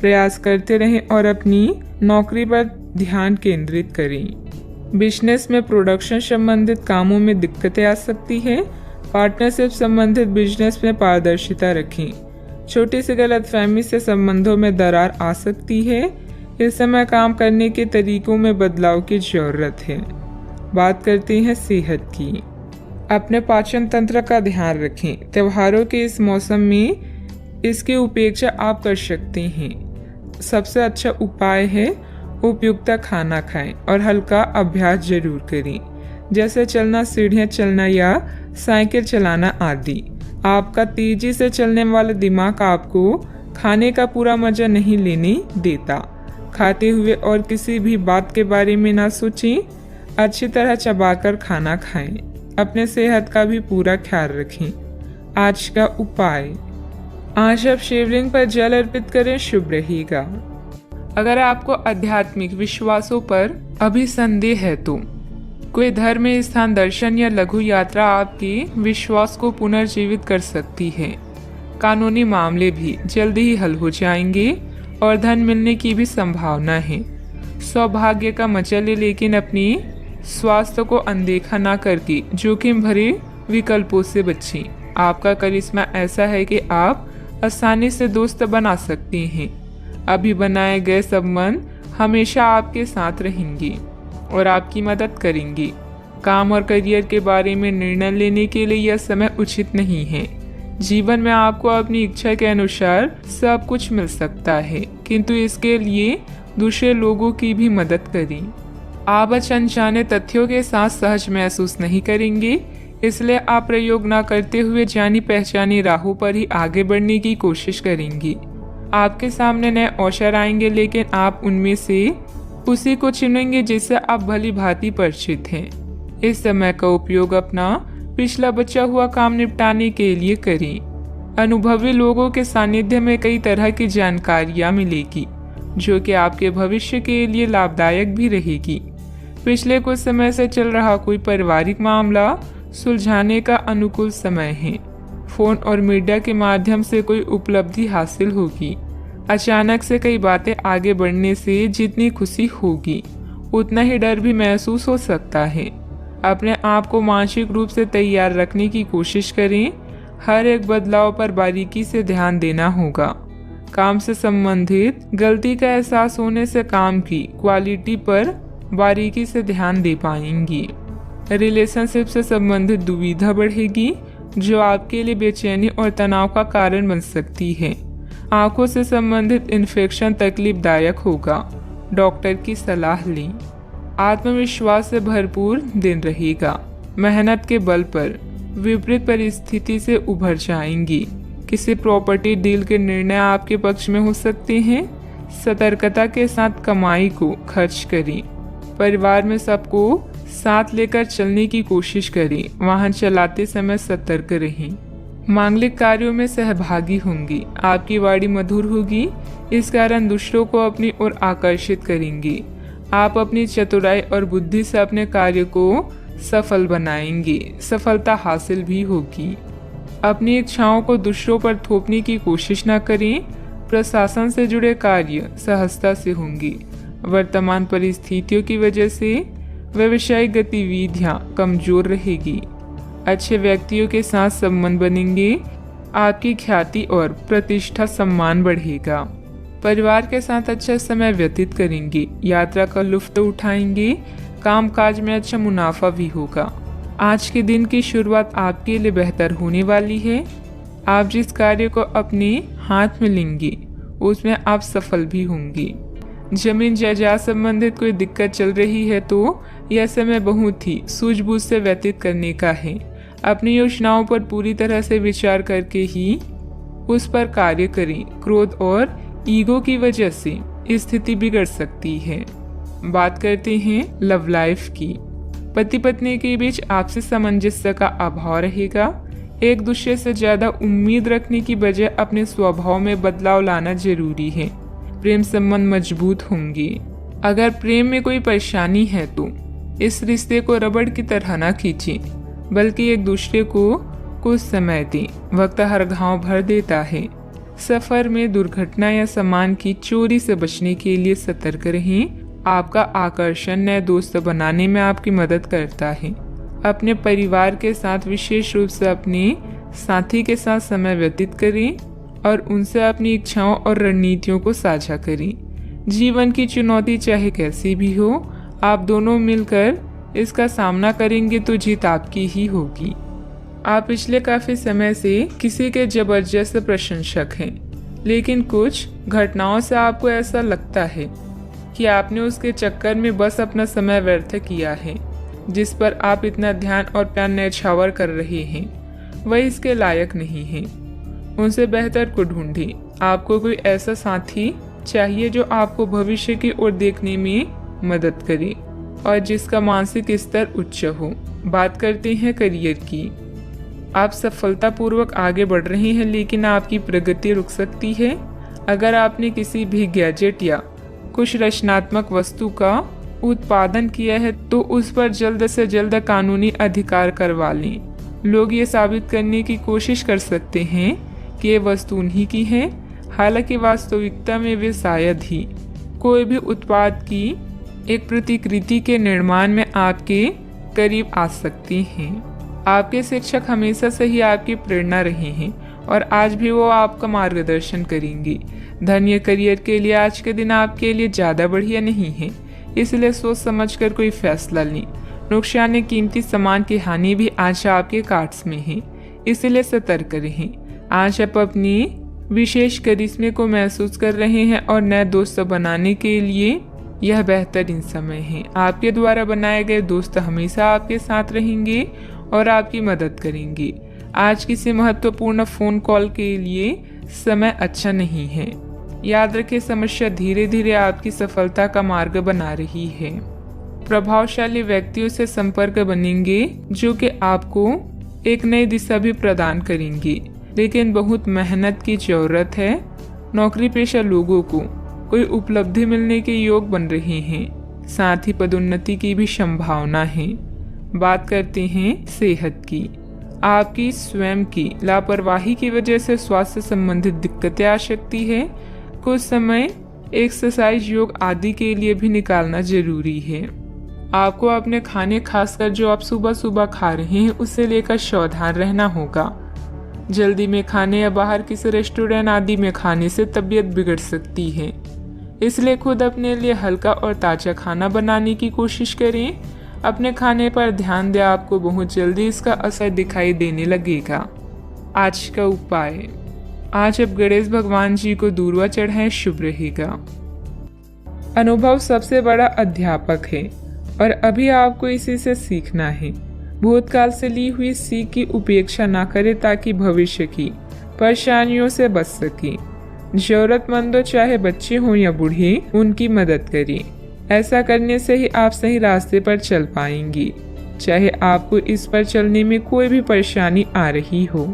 प्रयास करते रहें और अपनी नौकरी पर ध्यान केंद्रित करें। बिजनेस में प्रोडक्शन संबंधित कामों में दिक्कतें आ सकती है। पार्टनरशिप संबंधित बिजनेस में पारदर्शिता रखें। छोटी सी गलतफहमी से संबंधों में दरार आ सकती है। इस समय काम करने के तरीकों में बदलाव की जरूरत है। बात करते हैं सेहत की। अपने पाचन तंत्र का ध्यान रखें। त्योहारों के इस मौसम में इसकी उपेक्षा आप कर सकते हैं। सबसे अच्छा उपाय है उपयुक्त खाना खाएं और हल्का अभ्यास जरूर करें, जैसे चलना, सीढ़ियां चलना या साइकिल चलाना आदि। आपका तेजी से चलने वाला दिमाग आपको खाने का पूरा मजा नहीं लेने देता। खाते हुए और किसी भी बात के बारे में ना सोचें। अच्छी तरह चबाकर खाना खाएं। अपने सेहत का भी पूरा ख्याल रखें। आज का उपाय, आज आप शिवलिंग पर जल अर्पित करें, शुभ रहेगा। अगर आपको आध्यात्मिक विश्वासों पर अभी संदेह है तो कोई धर्म स्थान दर्शन या लघु यात्रा आपके विश्वास को पुनर्जीवित कर सकती है। कानूनी मामले भी जल्दी ही हल हो जाएंगे और धन मिलने की भी संभावना है। सौभाग्य का मजा ले लेकिन अपनी स्वास्थ्य को अनदेखा ना करके जोखिम भरे विकल्पों से बचें। आपका करिश्मा ऐसा है कि आप आसानी से दोस्त बना सकते हैं। अभी बनाए गए संबंध हमेशा आपके साथ रहेंगे और आपकी मदद करेंगे। काम और करियर के बारे में निर्णय लेने के लिए यह समय उचित नहीं है। जीवन में आपको अपनी इच्छा के अनुसार सब कुछ मिल सकता है, किंतु इसके लिए दूसरे लोगों की भी मदद करें। आप अनजाने तथ्यों के साथ सहज महसूस नहीं करेंगे, इसलिए आप प्रयोग न करते हुए जानी पहचानी राहों पर ही आगे बढ़ने की कोशिश करेंगे। आपके सामने नए अवसर आएंगे लेकिन आप उनमें से उसी को चुनेंगे जिससे आप भली भांति परिचित हैं। इस समय का उपयोग अपना पिछला बचा हुआ काम निपटाने के लिए करें। अनुभवी लोगों के सानिध्य में कई तरह की जानकारियां मिलेगी जो कि आपके भविष्य के लिए लाभदायक भी रहेगी। पिछले कुछ समय से चल रहा कोई पारिवारिक मामला सुलझाने का अनुकूल समय है। फोन और मीडिया के माध्यम से कोई उपलब्धि हासिल होगी। अचानक से कई बातें आगे बढ़ने से जितनी खुशी होगी उतना ही डर भी महसूस हो सकता है। अपने आप को मानसिक रूप से तैयार रखने की कोशिश करें। हर एक बदलाव पर बारीकी से ध्यान देना होगा। काम से संबंधित गलती का एहसास होने से काम की क्वालिटी पर बारीकी से ध्यान दे पाएंगी। रिलेशनशिप से संबंधित दुविधा बढ़ेगी जो आपके लिए बेचैनी और तनाव का कारण बन सकती है। आंखों से संबंधित इन्फेक्शन तकलीफदायक होगा। डॉक्टर की सलाह लें। आत्मविश्वास से भरपूर दिन रहेगा। मेहनत के बल पर विपरीत परिस्थिति से उभर जाएंगी। किसी प्रॉपर्टी डील के निर्णय आपके पक्ष में हो सकते हैं। सतर्कता के साथ कमाई को खर्च करें। परिवार में सबको साथ लेकर चलने की कोशिश करें। वाहन चलाते समय सतर्क रहें। मांगलिक कार्यों में सहभागी होंगी। आपकी वाणी मधुर होगी, इस कारण दूसरों को अपनी ओर आकर्षित करेंगे। आप अपनी चतुराई और बुद्धि से अपने कार्य को सफल बनाएंगे, सफलता हासिल भी होगी। अपनी इच्छाओं को दूसरों पर थोपने की कोशिश न करें। प्रशासन से जुड़े कार्य सहजता से होंगे। वर्तमान परिस्थितियों की वजह से व्यावसायिक गतिविधियां कमजोर रहेगी। अच्छे व्यक्तियों के साथ संबंध बनेंगे। आपकी ख्याति और प्रतिष्ठा सम्मान बढ़ेगा। परिवार के साथ अच्छा समय व्यतीत करेंगे। यात्रा का लुत्फ उठाएंगे। कामकाज में अच्छा मुनाफा भी होगा। आज के दिन की शुरुआत आपके लिए बेहतर होने वाली है। आप जिस कार्य को अपने हाथ में लेंगे उसमें आप सफल भी होंगे। जमीन जायदाद संबंधित कोई दिक्कत चल रही है तो यह समय बहुत ही सूझबूझ से व्यतीत करने का है। अपनी योजनाओं पर पूरी तरह से विचार करके ही उस पर कार्य करें। क्रोध और ईगो की वजह से स्थिति बिगड़ सकती है। बात करते हैं लव लाइफ की। पति पत्नी के बीच आपसी सामंजस्य का अभाव रहेगा। एक दूसरे से ज्यादा उम्मीद रखने की बजाय अपने स्वभाव में बदलाव लाना जरूरी है। प्रेम संबंध मजबूत होंगे। अगर प्रेम में कोई परेशानी है तो इस रिश्ते को रबड़ की तरह न खींचें, बल्कि एक दूसरे को कुछ समय दें। वक्त हर घाव भर देता है। सफर में दुर्घटना या सामान की चोरी से बचने के लिए सतर्क रहें। आपका आकर्षण नए दोस्त बनाने में आपकी मदद करता है। अपने परिवार के साथ विशेष रूप से अपने साथी के साथ समय व्यतीत करें और उनसे अपनी इच्छाओं और रणनीतियों को साझा करें। जीवन की चुनौती चाहे कैसी भी हो, आप दोनों मिलकर इसका सामना करेंगे तो जीत आपकी ही होगी। आप पिछले काफी समय से किसी के जबरदस्त प्रशंसक हैं, लेकिन कुछ घटनाओं से आपको ऐसा लगता है कि आपने उसके चक्कर में बस अपना समय व्यर्थ किया है। जिस पर आप इतना ध्यान और प्यार न्यौछावर कर रहे हैं वह इसके लायक नहीं है। उनसे बेहतर को ढूंढें। आपको कोई ऐसा साथी चाहिए जो आपको भविष्य की ओर देखने में मदद करे और जिसका मानसिक स्तर उच्च हो। बात करते हैं करियर की। आप सफलतापूर्वक आगे बढ़ रहे हैं, लेकिन आपकी प्रगति रुक सकती है। अगर आपने किसी भी गैजेट या कुछ रचनात्मक वस्तु का उत्पादन किया है तो उस पर जल्द से जल्द कानूनी अधिकार करवा लें। लोग ये साबित करने की कोशिश कर सकते हैं कि ये वस्तु उन्हीं की है, हालांकि वास्तविकता में वे शायद ही कोई भी उत्पाद की एक प्रतिकृति के निर्माण में आपके करीब आ सकते हैं। आपके शिक्षक हमेशा से ही आपकी प्रेरणा रहे हैं और आज भी वो आपका मार्गदर्शन करेंगे। धन या करियर के लिए आज के दिन आपके लिए ज़्यादा बढ़िया नहीं है, इसलिए सोच समझकर कोई फैसला लें। नुकसान या कीमती सामान की हानि भी आज आपके कार्ड्स में है, इसलिए सतर्क रहें। आज आप अपनी विशेष करिश्मे को महसूस कर रहे हैं और नए दोस्त बनाने के लिए यह बेहतरीन समय है। आपके द्वारा बनाए गए दोस्त हमेशा आपके साथ रहेंगे और आपकी मदद करेंगे। आज किसी महत्वपूर्ण फोन कॉल के लिए समय अच्छा नहीं है। याद रखें, समस्या धीरे धीरे आपकी सफलता का मार्ग बना रही है। प्रभावशाली व्यक्तियों से संपर्क बनेंगे जो कि आपको एक नई दिशा भी प्रदान करेंगे, लेकिन बहुत मेहनत की जरूरत है। नौकरी पेशा लोगों को कोई उपलब्धि मिलने के योग बन रहे हैं, साथ ही पदोन्नति की भी संभावना है। बात करते हैं सेहत की। आपकी स्वयं की लापरवाही की वजह से स्वास्थ्य संबंधित दिक्कतें आ सकती है। कुछ समय एक्सरसाइज, योग आदि के लिए भी निकालना जरूरी है। आपको अपने खाने, खासकर जो आप सुबह सुबह खा रहे हैं, उससे लेकर सावधान रहना होगा। जल्दी में खाने या बाहर किसी रेस्टोरेंट आदि में खाने से तबीयत बिगड़ सकती है, इसलिए खुद अपने लिए हल्का और ताज़ा खाना बनाने की कोशिश करें। अपने खाने पर ध्यान दें, आपको बहुत जल्दी इसका असर दिखाई देने लगेगा। आज का उपाय, आज आप गणेश भगवान जी को दूर्वा चढ़ाएं, शुभ रहेगा। अनुभव सबसे बड़ा अध्यापक है और अभी आपको इसी से सीखना है। भूतकाल से ली हुई सीख की उपेक्षा ना करें ताकि भविष्य की परेशानियों से बच सके। जरूरतमंदों, चाहे बच्चे हों या बूढ़े, उनकी मदद करें। ऐसा करने से ही आप सही रास्ते पर चल पाएंगी, चाहे आपको इस पर चलने में कोई भी परेशानी आ रही हो।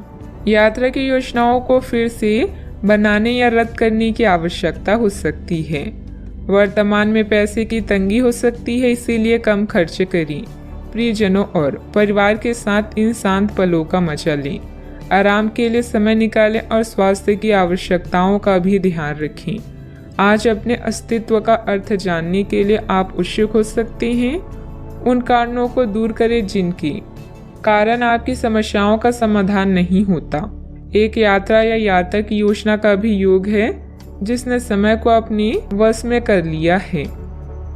यात्रा की योजनाओं को फिर से बनाने या रद्द करने की आवश्यकता हो सकती है। वर्तमान में पैसे की तंगी हो सकती है, इसीलिए कम खर्च करें। प्रियजनों और परिवार के साथ इन शांत पलों का मजा लें। आराम के लिए समय निकालें और स्वास्थ्य की आवश्यकताओं का भी ध्यान रखें। आज अपने अस्तित्व का अर्थ जानने के लिए आप उत्सुक हो सकते हैं। उन कारणों को दूर करें जिनकी कारण आपकी समस्याओं का समाधान नहीं होता। एक यात्रा या यात्रा की योजना का भी योग है जिसने समय को अपनी वश में कर लिया है।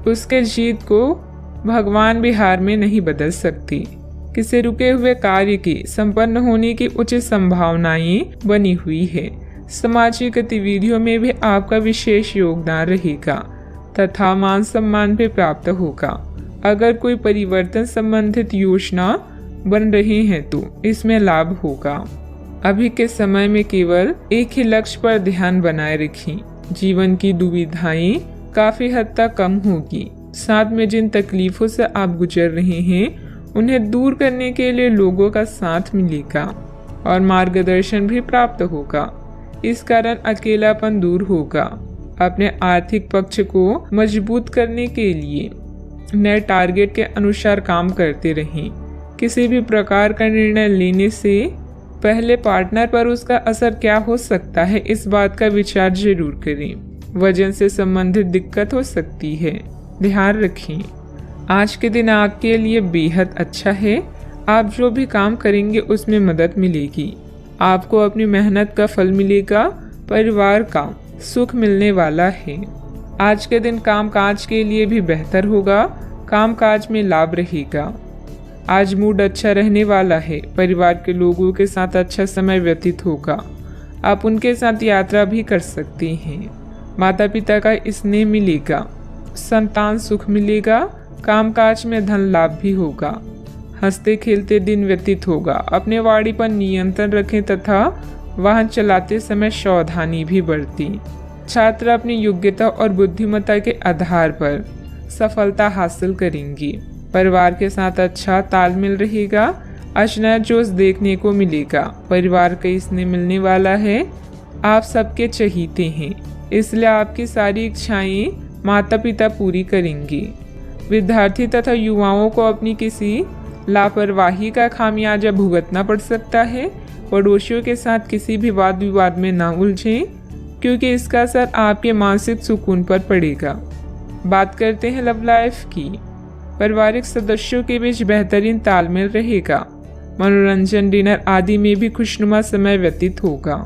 उसके जीत को भगवान भी हार में नहीं बदल सकती। किसी रुके हुए कार्य की संपन्न होने की उचित संभावनाएं बनी हुई है। सामाजिक गतिविधियों में भी आपका विशेष योगदान रहेगा तथा मान सम्मान भी प्राप्त होगा। अगर कोई परिवर्तन संबंधित योजना बन रही है तो इसमें लाभ होगा। अभी के समय में केवल एक ही लक्ष्य पर ध्यान बनाए रखें। जीवन की दुविधाएं काफी हद तक कम होगी। साथ में जिन तकलीफों से आप गुजर रहे हैं उन्हें दूर करने के लिए लोगों का साथ मिलेगा और मार्गदर्शन भी प्राप्त होगा। इस कारण अकेलापन दूर होगा। अपने आर्थिक पक्ष को मजबूत करने के लिए नए टारगेट के अनुसार काम करते रहें। किसी भी प्रकार का निर्णय लेने से पहले पार्टनर पर उसका असर क्या हो सकता है इस बात का विचार जरूर करें। वजन से संबंधित दिक्कत हो सकती है, ध्यान रखें। आज के दिन आपके लिए बेहद अच्छा है। आप जो भी काम करेंगे उसमें मदद मिलेगी। आपको अपनी मेहनत का फल मिलेगा। परिवार का सुख मिलने वाला है। आज के दिन कामकाज के लिए भी बेहतर होगा। कामकाज में लाभ रहेगा। आज मूड अच्छा रहने वाला है। परिवार के लोगों के साथ अच्छा समय व्यतीत होगा। आप उनके साथ यात्रा भी कर सकते हैं। माता पिता का स्नेह मिलेगा। संतान सुख मिलेगा। कामकाज में धन लाभ भी होगा। हंसते खेलते दिन व्यतीत होगा। अपने वाणी पर नियंत्रण रखें तथा वाहन चलाते समय सावधानी भी बरतें। छात्र अपनी योग्यता और बुद्धिमत्ता के आधार पर सफलता हासिल करेंगे। परिवार के साथ अच्छा तालमेल रहेगा। आज नया जोश देखने को मिलेगा। परिवार का स्नेह मिलने वाला है। आप सबके चहीते हैं, इसलिए आपकी सारी इच्छाएं माता पिता पूरी करेंगे। विद्यार्थी तथा युवाओं को अपनी किसी लापरवाही का खामियाजा भुगतना पड़ सकता है। पड़ोसियों के साथ किसी भी वाद विवाद में ना उलझें क्योंकि इसका असर आपके मानसिक सुकून पर पड़ेगा। बात करते हैं लव लाइफ की। पारिवारिक सदस्यों के बीच बेहतरीन तालमेल रहेगा। मनोरंजन, डिनर आदि में भी खुशनुमा समय व्यतीत होगा।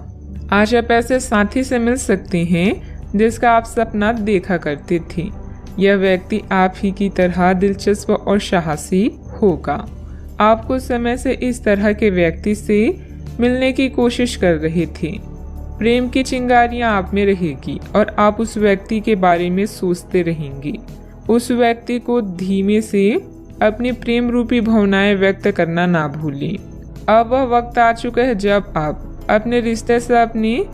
आज आप ऐसे साथी से मिल सकते हैं जिसका आप सपना देखा करते थे। यह व्यक्ति आप ही की तरह दिलचस्प और साहसी होगा। आप कुछ समय से इस तरह के व्यक्ति से मिलने की कोशिश कर रहे थे। प्रेम की चिंगारियां आप में रहेगी और आप उस व्यक्ति के बारे में सोचते रहेंगे। उस व्यक्ति को धीमे से अपनी प्रेम रूपी भावनाएं व्यक्त करना ना भूलें। अब वह वक्त आ चुका है जब आप अपने रिश्ते से अपने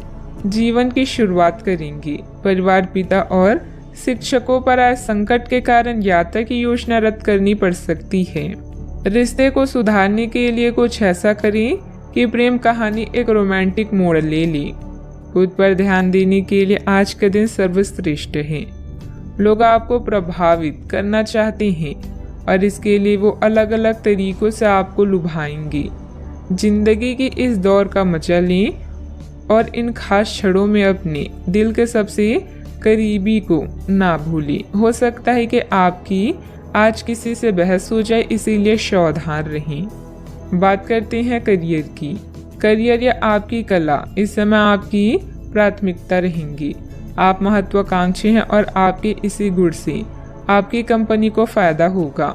जीवन की शुरुआत करेंगे। परिवार, पिता और शिक्षकों पर आए संकट के कारण यात्रा की योजना रद्द करनी पड़ सकती है। रिश्ते को सुधारने के लिए कुछ ऐसा करें कि प्रेम कहानी एक रोमांटिक मोड़ ले ले। खुद पर ध्यान देने के लिए आज का दिन सर्वश्रेष्ठ है। लोग आपको प्रभावित करना चाहते हैं और इसके लिए वो अलग अलग तरीकों से आपको लुभाएंगे। जिंदगी की इस दौर का मजा लें और इन खास क्षणों में अपने दिल के सबसे करीबी को ना भूलें। हो सकता है कि आपकी आज किसी से बहस हो जाए, इसीलिए सावधान रहें। बात करते हैं करियर की। करियर या आपकी कला इस समय आपकी प्राथमिकता रहेंगी। आप महत्वाकांक्षी हैं और आपके इसी गुण से आपकी कंपनी को फायदा होगा।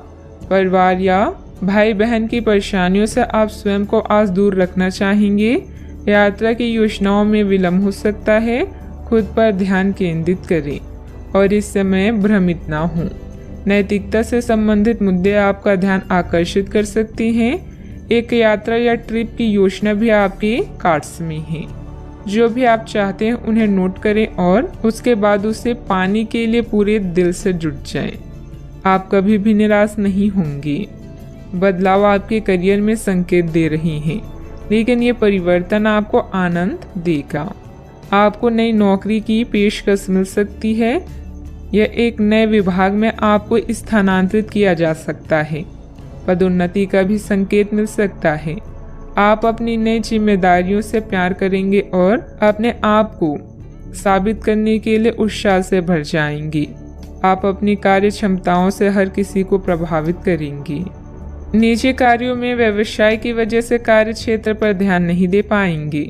परिवार या भाई बहन की परेशानियों से आप स्वयं को आज दूर रखना चाहेंगे। यात्रा की योजनाओं में विलंब हो सकता है। खुद पर ध्यान केंद्रित करें और इस समय भ्रमित ना हों। नैतिकता से संबंधित मुद्दे आपका ध्यान आकर्षित कर सकते हैं। एक यात्रा या ट्रिप की योजना भी आपके कार्ड्स में है। जो भी आप चाहते हैं उन्हें नोट करें और उसके बाद उसे पाने के लिए पूरे दिल से जुट जाएं। आप कभी भी निराश नहीं होंगे। बदलाव आपके करियर में संकेत दे रहे हैं, लेकिन ये परिवर्तन आपको आनंद देगा। आपको नई नौकरी की पेशकश मिल सकती है या एक नए विभाग में आपको स्थानांतरित किया जा सकता है। पदोन्नति का भी संकेत मिल सकता है। आप अपनी नई जिम्मेदारियों से प्यार करेंगे और अपने आप को साबित करने के लिए उत्साह से भर जाएंगी। आप अपनी कार्य क्षमताओं से हर किसी को प्रभावित करेंगी। निजी कार्यों में व्यवसाय की वजह से कार्य क्षेत्र पर ध्यान नहीं दे पाएंगे।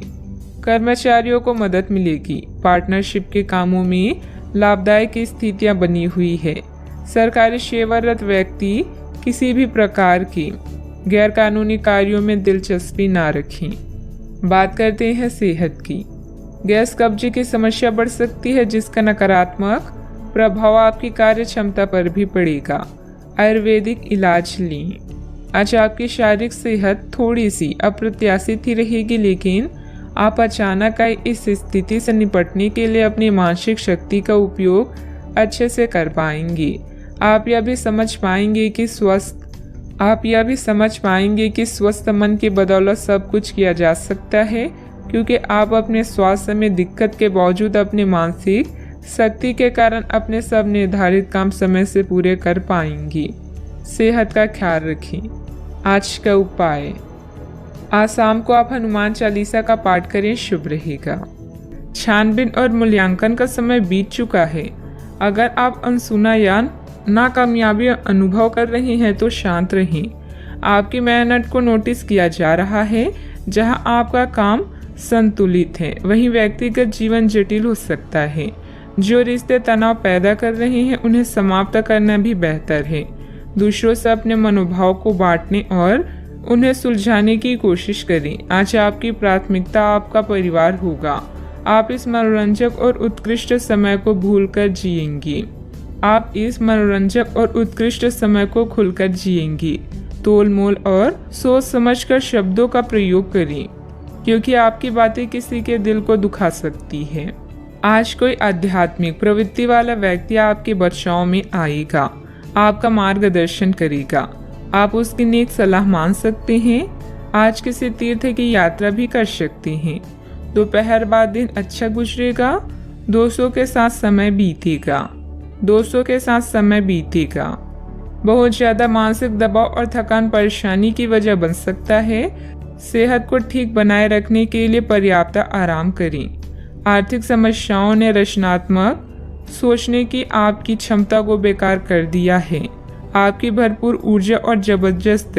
कर्मचारियों को मदद मिलेगी। पार्टनरशिप के कामों में लाभदायक स्थितियां बनी हुई है। सरकारी सेवारत व्यक्ति किसी भी प्रकार की गैरकानूनी कार्यों में दिलचस्पी ना रखें। बात करते हैं सेहत की। गैस कब्जे की समस्या बढ़ सकती है, जिसका नकारात्मक प्रभाव आपकी कार्य क्षमता पर भी पड़ेगा। आयुर्वेदिक इलाज लें। आज आपकी शारीरिक सेहत थोड़ी सी अप्रत्याशित ही रहेगी, लेकिन आप अचानक आई इस स्थिति से निपटने के लिए अपनी मानसिक शक्ति का उपयोग अच्छे से कर पाएंगे। आप यह भी समझ पाएंगे कि स्वस्थ मन की बदौलत सब कुछ किया जा सकता है, क्योंकि आप अपने स्वास्थ्य में दिक्कत के बावजूद अपने मानसिक शक्ति के कारण अपने सब निर्धारित काम समय से पूरे कर पाएंगी। सेहत का ख्याल रखें। आज का उपाय, आज शाम को आप हनुमान चालीसा का पाठ करें, शुभ रहेगा। छानबीन और मूल्यांकन का समय बीत चुका है। अगर आप अनसुना या नाकामयाबी अनुभव कर रहे हैं तो शांत रहें। आपकी मेहनत को नोटिस किया जा रहा है। जहां आपका काम संतुलित है, वहीं व्यक्तिगत जीवन जटिल हो सकता है। जो रिश्ते तनाव पैदा कर रहे हैं, उन्हें समाप्त करना भी बेहतर है। दूसरों से अपने मनोभाव को बांटने और उन्हें सुलझाने की कोशिश करें। आज आपकी प्राथमिकता आपका परिवार होगा। आप इस मनोरंजक और उत्कृष्ट समय को भूलकर जिएंगी। खुलकर जिएंगी। तोल मोल और सोच समझकर शब्दों का प्रयोग करें, क्योंकि आपकी बातें किसी के दिल को दुखा सकती है। आज कोई आध्यात्मिक प्रवृत्ति वाला व्यक्ति आपके बचाव में आएगा, आपका मार्गदर्शन करेगा। आप उसकी नेक सलाह मान सकते हैं। आज किसी तीर्थ की यात्रा भी कर सकते हैं। दोपहर बाद दिन अच्छा गुजरेगा। दोस्तों के साथ समय बीतेगा। बहुत ज्यादा मानसिक दबाव और थकान परेशानी की वजह बन सकता है। सेहत को ठीक बनाए रखने के लिए पर्याप्त आराम करें। आर्थिक समस्याओं ने रचनात्मक सोचने की आपकी क्षमता को बेकार कर दिया है। आपकी भरपूर ऊर्जा और जबरदस्त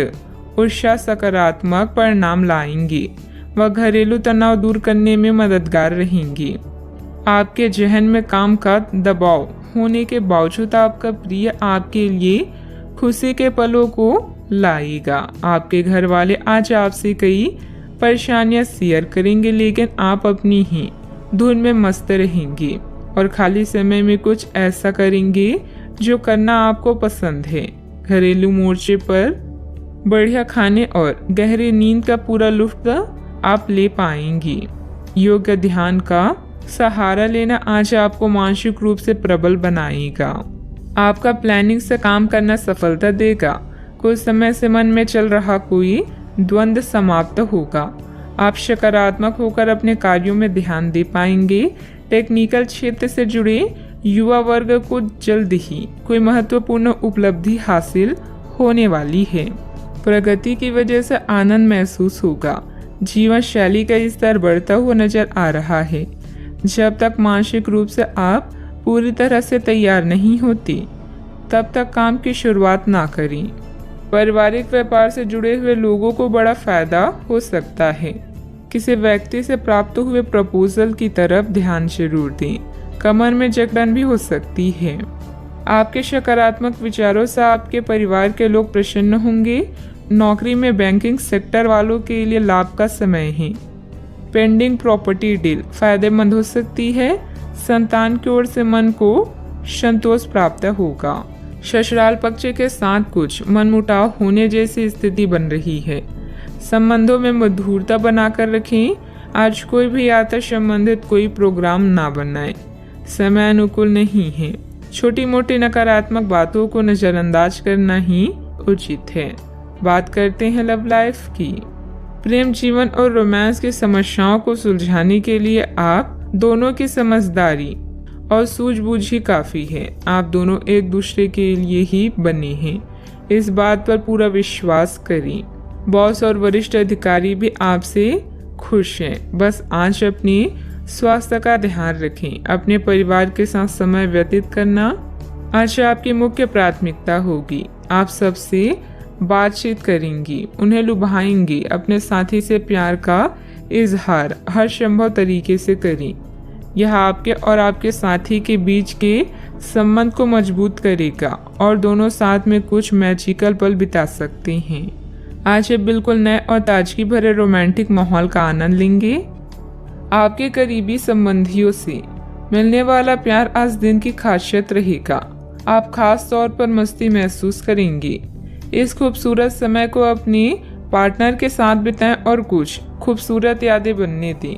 उत्साह सकारात्मक परिणाम लाएंगी। वह घरेलू तनाव दूर करने में मददगार रहेंगी। आपके जहन में काम का दबाव होने के बावजूद आपका प्रिय आपके लिए खुशी के पलों को लाएगा। आपके घर वाले आज आपसे कई परेशानियां शेयर करेंगे, लेकिन आप अपनी ही धुन में मस्त रहेंगे और खाली समय में कुछ ऐसा करेंगे जो करना आपको पसंद है। घरेलू मोर्चे पर बढ़िया खाने और गहरी नींद का पूरा लुत्फ आप ले पाएंगी। योग ध्यान का सहारा लेना आज आपको मानसिक रूप से प्रबल बनाएगा। आपका प्लानिंग से काम करना सफलता देगा। कुछ समय से मन में चल रहा कोई द्वंद्व समाप्त होगा। आप सकारात्मक होकर अपने कार्यों में ध्यान दे पाएंगे। टेक्निकल क्षेत्र से जुड़े युवा वर्ग को जल्द ही कोई महत्वपूर्ण उपलब्धि हासिल होने वाली है। प्रगति की वजह से आनंद महसूस होगा। जीवन शैली का स्तर बढ़ता हुआ नजर आ रहा है। जब तक मानसिक रूप से आप पूरी तरह से तैयार नहीं होती, तब तक काम की शुरुआत ना करें। पारिवारिक व्यापार से जुड़े हुए लोगों को बड़ा फायदा हो सकता है। किसी व्यक्ति से प्राप्त हुए प्रपोजल की तरफ ध्यान जरूर दें। कमर में जकड़न भी हो सकती है। आपके सकारात्मक विचारों से आपके परिवार के लोग प्रसन्न होंगे। नौकरी में बैंकिंग सेक्टर वालों के लिए लाभ का समय है। पेंडिंग प्रॉपर्टी डील फायदेमंद हो सकती है। संतान की ओर से मन को संतोष प्राप्त होगा। ससुराल पक्ष के साथ कुछ मनमुटाव होने जैसी स्थिति बन रही है। संबंधों में मधुरता बनाकर रखें। आज कोई भी यात्रा संबंधित कोई प्रोग्राम ना बनाएं। समय अनुकूल नहीं है। छोटी मोटी नकारात्मक बातों को नजरअंदाज करना ही उचित है। बात करते हैं लव लाइफ की। प्रेम जीवन और रोमांस की समस्याओं को सुलझाने के लिए आप दोनों की समझदारी और सूझबूझ ही काफी है। आप दोनों एक दूसरे के लिए ही बने हैं। इस बात पर पूरा विश्वास करें। बॉस और वरिष्ठ अधिकारी भी आपसे खुश हैं। बस आज अपनी स्वास्थ्य का ध्यान रखें। अपने परिवार के साथ समय व्यतीत करना आज आपकी मुख्य प्राथमिकता होगी। आप सबसे बातचीत करेंगी, उन्हें लुभाएंगी। अपने साथी से प्यार का इजहार हर संभव तरीके से करें। यह आपके और आपके साथी के बीच के संबंध को मजबूत करेगा और दोनों साथ में कुछ मैजिकल पल बिता सकते हैं। आज ये बिल्कुल नए और ताजगी भरे रोमांटिक माहौल का आनंद लेंगे। आपके करीबी संबंधियों से मिलने वाला प्यार आज दिन की खासियत रहेगा। आप खास तौर पर मस्ती महसूस करेंगे। इस खूबसूरत समय को अपने पार्टनर के साथ बिताएं और कुछ खूबसूरत यादें बनने दें।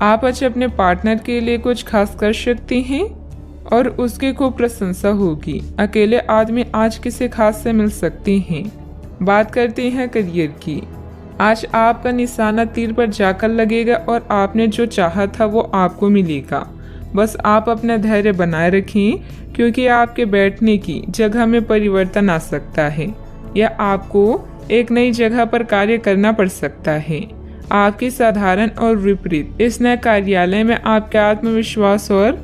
आप आज अपने पार्टनर के लिए कुछ खास कर सकते हैं और उसकी खूब प्रशंसा होगी। अकेले आदमी आज किसी खास से मिल सकते हैं। बात करते हैं करियर की। आज आपका निशाना तीर पर जाकर लगेगा और आपने जो चाहा था वो आपको मिलेगा। बस आप अपना धैर्य बनाए रखें, क्योंकि आपके बैठने की जगह में परिवर्तन आ सकता है या आपको एक नई जगह पर कार्य करना पड़ सकता है। आपकी साधारण और विपरीत इस नए कार्यालय में आपके आत्मविश्वास और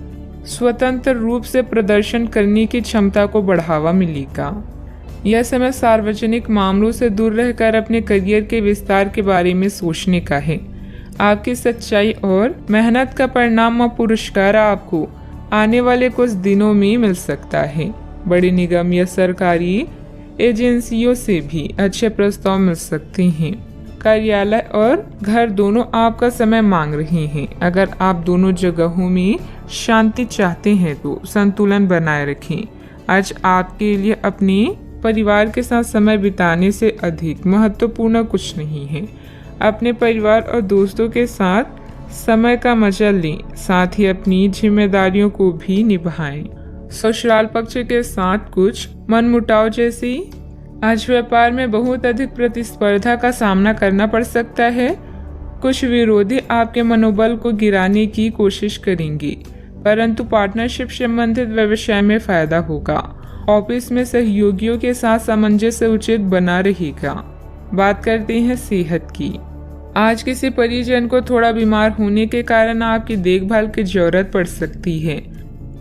स्वतंत्र रूप से प्रदर्शन करने की क्षमता को बढ़ावा मिलेगा। यह समय सार्वजनिक मामलों से दूर रहकर अपने करियर के विस्तार के बारे में सोचने का है। आपकी सच्चाई और मेहनत का परिणाम और पुरस्कार आपको आने वाले कुछ दिनों में मिल सकता है। बड़ी निगम या सरकारी एजेंसियों से भी अच्छे प्रस्ताव मिल सकते हैं। कार्यालय और घर दोनों आपका समय मांग रहे हैं। अगर आप दोनों जगहों में शांति चाहते हैं तो संतुलन बनाए रखें। आज आपके लिए अपने परिवार के साथ समय बिताने से अधिक महत्वपूर्ण कुछ नहीं है। अपने परिवार और दोस्तों के साथ समय का मजा लें, साथ ही अपनी जिम्मेदारियों को भी निभाएं। ससुराल पक्ष के साथ कुछ मनमुटाव जैसी आज व्यापार में बहुत अधिक प्रतिस्पर्धा का सामना करना पड़ सकता है। कुछ विरोधी आपके मनोबल को गिराने की कोशिश करेंगे, परंतु पार्टनरशिप संबंधित व्यवसाय में फायदा होगा। ऑफिस में सहयोगियों के साथ सामंजस्य उचित बना रहेगा। बात करते हैं सेहत की। आज किसी परिजन को थोड़ा बीमार होने के कारण आपकी देखभाल की जरूरत पड़ सकती है।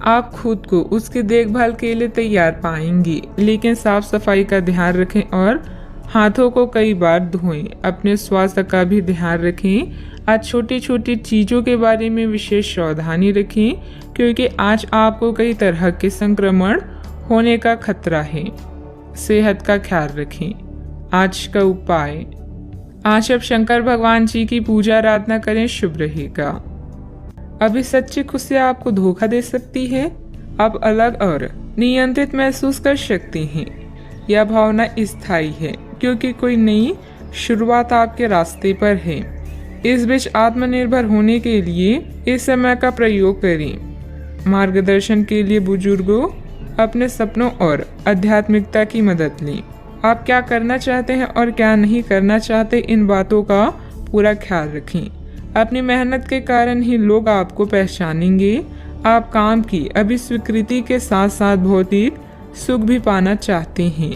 आप खुद को उसकी देखभाल के लिए तैयार पाएंगी, लेकिन साफ सफाई का ध्यान रखें और हाथों को कई बार धोएं। अपने स्वास्थ्य का भी ध्यान रखें। आज छोटी छोटी चीज़ों के बारे में विशेष सावधानी रखें, क्योंकि आज आपको कई तरह के संक्रमण होने का खतरा है। सेहत का ख्याल रखें। आज का उपाय, आज अब शंकर भगवान जी की पूजा आराधना करें, शुभ रहेगा। अभी सच्ची खुशी आपको धोखा दे सकती है। आप अलग और नियंत्रित महसूस कर सकते हैं। यह भावना स्थायी है, क्योंकि कोई नई शुरुआत आपके रास्ते पर है। इस बीच आत्मनिर्भर होने के लिए इस समय का प्रयोग करें। मार्गदर्शन के लिए बुजुर्गों, अपने सपनों और आध्यात्मिकता की मदद लें। आप क्या करना चाहते हैं और क्या नहीं करना चाहते, इन बातों का पूरा ख्याल रखें। अपनी मेहनत के कारण ही लोग आपको पहचानेंगे। आप काम की अभी स्वीकृति के साथ साथ भौतिक सुख भी पाना चाहते हैं।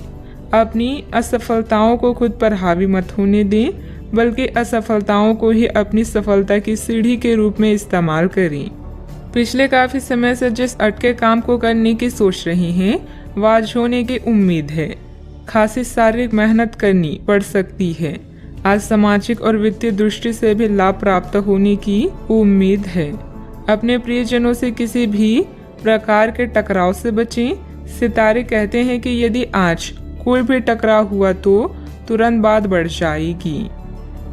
अपनी असफलताओं को खुद पर हावी मत होने दें, बल्कि असफलताओं को ही अपनी सफलता की सीढ़ी के रूप में इस्तेमाल करें। पिछले काफी समय से जिस अटके काम को करने की सोच रही हैं, वह आज होने की उम्मीद है। खासी शारीरिक मेहनत करनी पड़ सकती है। आज सामाजिक और वित्तीय दृष्टि से भी लाभ प्राप्त होने की उम्मीद है। अपने प्रियजनों से किसी भी प्रकार के टकराव से बचें। सितारे कहते हैं कि यदि आज कोई भी टकराव हुआ तो तुरंत बात बढ़ जाएगी।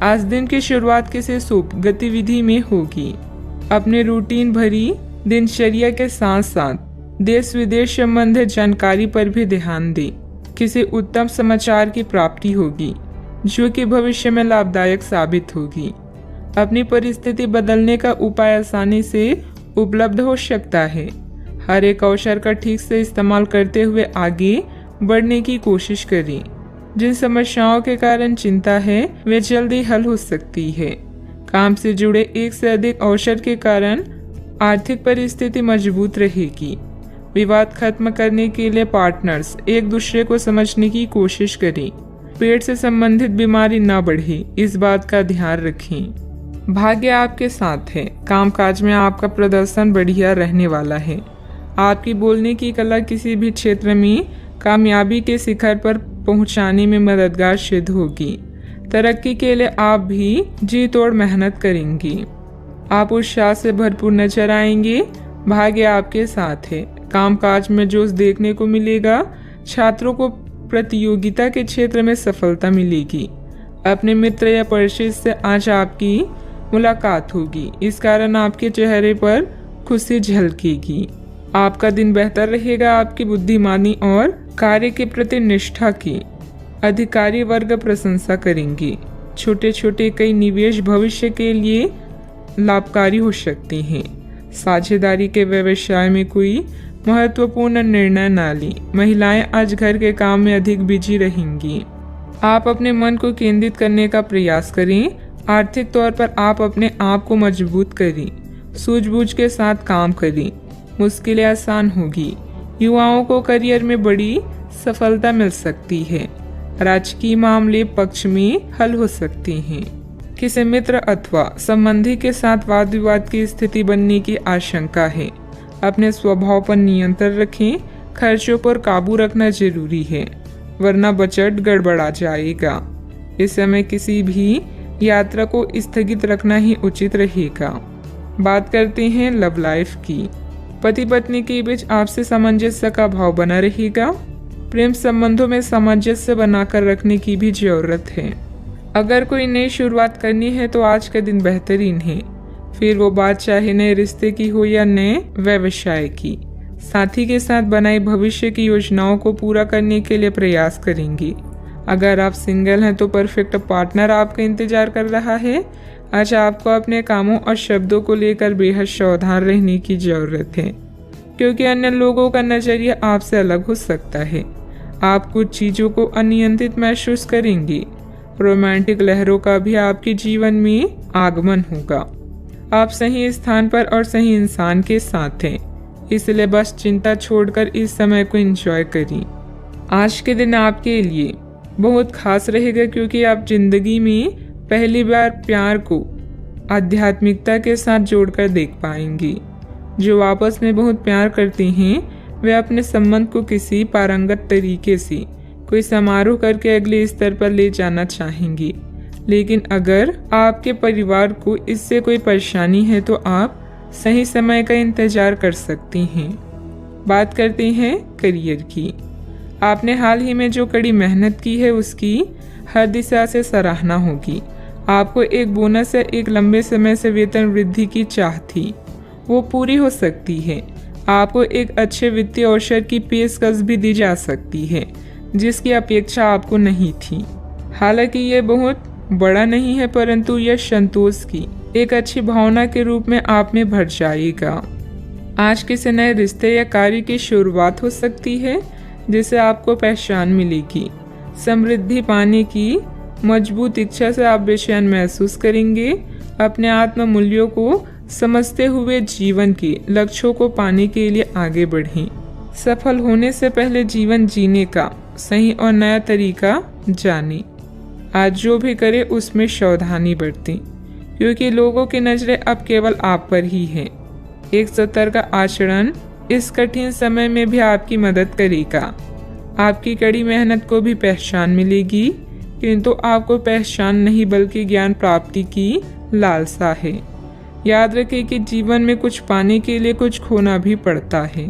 आज दिन की शुरुआत किसी शुभ गतिविधि में होगी। अपने रूटीन भरी दिनचर्या के साथ साथ देश विदेश संबंधित जानकारी पर भी ध्यान दें। किसी उत्तम समाचार की प्राप्ति होगी, जो कि भविष्य में लाभदायक साबित होगी। अपनी परिस्थिति बदलने का उपाय आसानी से उपलब्ध हो सकता है। हर एक अवसर का ठीक से इस्तेमाल करते हुए आगे बढ़ने की कोशिश करें। जिन समस्याओं के कारण चिंता है, वे जल्दी हल हो सकती है। काम से जुड़े एक से अधिक अवसर के कारण आर्थिक परिस्थिति मजबूत रहेगी। विवाद खत्म करने के लिए पार्टनर्स एक दूसरे को समझने की कोशिश करें। पेट से संबंधित बीमारी न बढ़े, इस बात का ध्यान रखें। भाग्य आपके साथ है। कामकाज में आपका प्रदर्शन बढ़िया रहने वाला है। आपकी बोलने की कला किसी भी क्षेत्र में कामयाबी के शिखर पर पहुंचाने में मददगार सिद्ध होगी। तरक्की के लिए आप भी जी तोड़ मेहनत करेंगी। आप उत्साह से भरपूर नजर आएंगे। भाग्य आपके साथ है। कामकाज में जोश देखने को मिलेगा। छात्रों को प्रतियोगिता के क्षेत्र में सफलता मिलेगी। अपने मित्र या परिचित से आज आपकी मुलाकात होगी। इस कारण आपके चेहरे पर खुशी झलकेगी। आपका दिन बेहतर रहेगा। आपकी बुद्धिमानी और कार्य के प्रति निष्ठा की अधिकारी वर्ग प्रशंसा करेंगे। छोटे छोटे कई निवेश भविष्य के लिए लाभकारी हो सकते हैं। साझेदारी के व्यवसाय में कोई महत्वपूर्ण निर्णय न लें। महिलाएं आज घर के काम में अधिक बिजी रहेंगी। आप अपने मन को केंद्रित करने का प्रयास करें। आर्थिक तौर पर आप अपने आप को मजबूत करें। सूझबूझ के साथ काम करें। मुश्किलें आसान होगी। युवाओं को करियर में बड़ी सफलता मिल सकती है। राजकीय मामले पक्ष में हल हो सकते हैं। किसी मित्र अथवा संबंधी के साथ वाद विवाद की स्थिति बनने की आशंका है। अपने स्वभाव पर नियंत्रण रखें। खर्चों पर काबू रखना जरूरी है, वरना बजट गड़बड़ा जाएगा। इस समय किसी भी यात्रा को स्थगित रखना ही उचित रहेगा। बात करते हैं लव लाइफ की। पति पत्नी के बीच आपसी सामंजस्य का भाव बना रहेगा। प्रेम संबंधों में सामंजस्य बनाकर रखने की भी जरूरत है। अगर कोई नई शुरुआत करनी है तो आज का दिन बेहतरीन है। फिर वो बात चाहे नए रिश्ते की हो या नए व्यवसाय की। साथी के साथ बनाई भविष्य की योजनाओं को पूरा करने के लिए प्रयास करेंगे। अगर आप सिंगल हैं तो परफेक्ट पार्टनर आपका इंतजार कर रहा है। आज आपको अपने कामों और शब्दों को लेकर बेहद सावधान रहने की जरूरत है, क्योंकि अन्य लोगों का नजरिया आपसे अलग हो सकता है। आप कुछ चीजों को अनियंत्रित महसूस करेंगे। रोमांटिक लहरों का भी आपके जीवन में आगमन होगा। आप सही स्थान पर और सही इंसान के साथ हैं, इसलिए बस चिंता छोड़कर इस समय को एंजॉय करें। आज के दिन आपके लिए बहुत खास रहेगा, क्योंकि आप जिंदगी में पहली बार प्यार को आध्यात्मिकता के साथ जोड़कर देख पाएंगे। जो आपस में बहुत प्यार करते हैं वे अपने संबंध को किसी पारंगत तरीके से कोई समारोह करके अगले स्तर पर ले जाना चाहेंगे। लेकिन अगर आपके परिवार को इससे कोई परेशानी है तो आप सही समय का इंतजार कर सकते हैं। बात करते हैं करियर की। आपने हाल ही में जो कड़ी मेहनत की है उसकी हर दिशा से सराहना होगी। आपको एक बोनस या एक लंबे समय से वेतन वृद्धि की चाह थी, वो पूरी हो सकती है। आपको एक अच्छे वित्तीय अवसर की पेशकश भी दी जा सकती है, जिसकी अपेक्षा आपको नहीं थी। हालांकि ये बहुत बड़ा नहीं है, परंतु यह संतोष की एक अच्छी भावना के रूप में आप में भर जाएगा। आज किसी नए रिश्ते या कार्य की शुरुआत हो सकती है, जिसे आपको पहचान मिलेगी। समृद्धि पाने की मजबूत इच्छा से आप बेचैन महसूस करेंगे। अपने आत्म मूल्यों को समझते हुए जीवन के लक्ष्यों को पाने के लिए आगे बढ़ें। सफल होने से पहले जीवन जीने का सही और नया तरीका जानें। आज जो भी करें उसमें सावधानी बरतें, क्योंकि लोगों की नजरें अब केवल आप पर ही हैं। एक सतर्क आचरण इस कठिन समय में भी आपकी मदद करेगा। आपकी कड़ी मेहनत को भी पहचान मिलेगी, किंतु आपको पहचान नहीं बल्कि ज्ञान प्राप्ति की लालसा है। याद रखें कि जीवन में कुछ पाने के लिए कुछ खोना भी पड़ता है।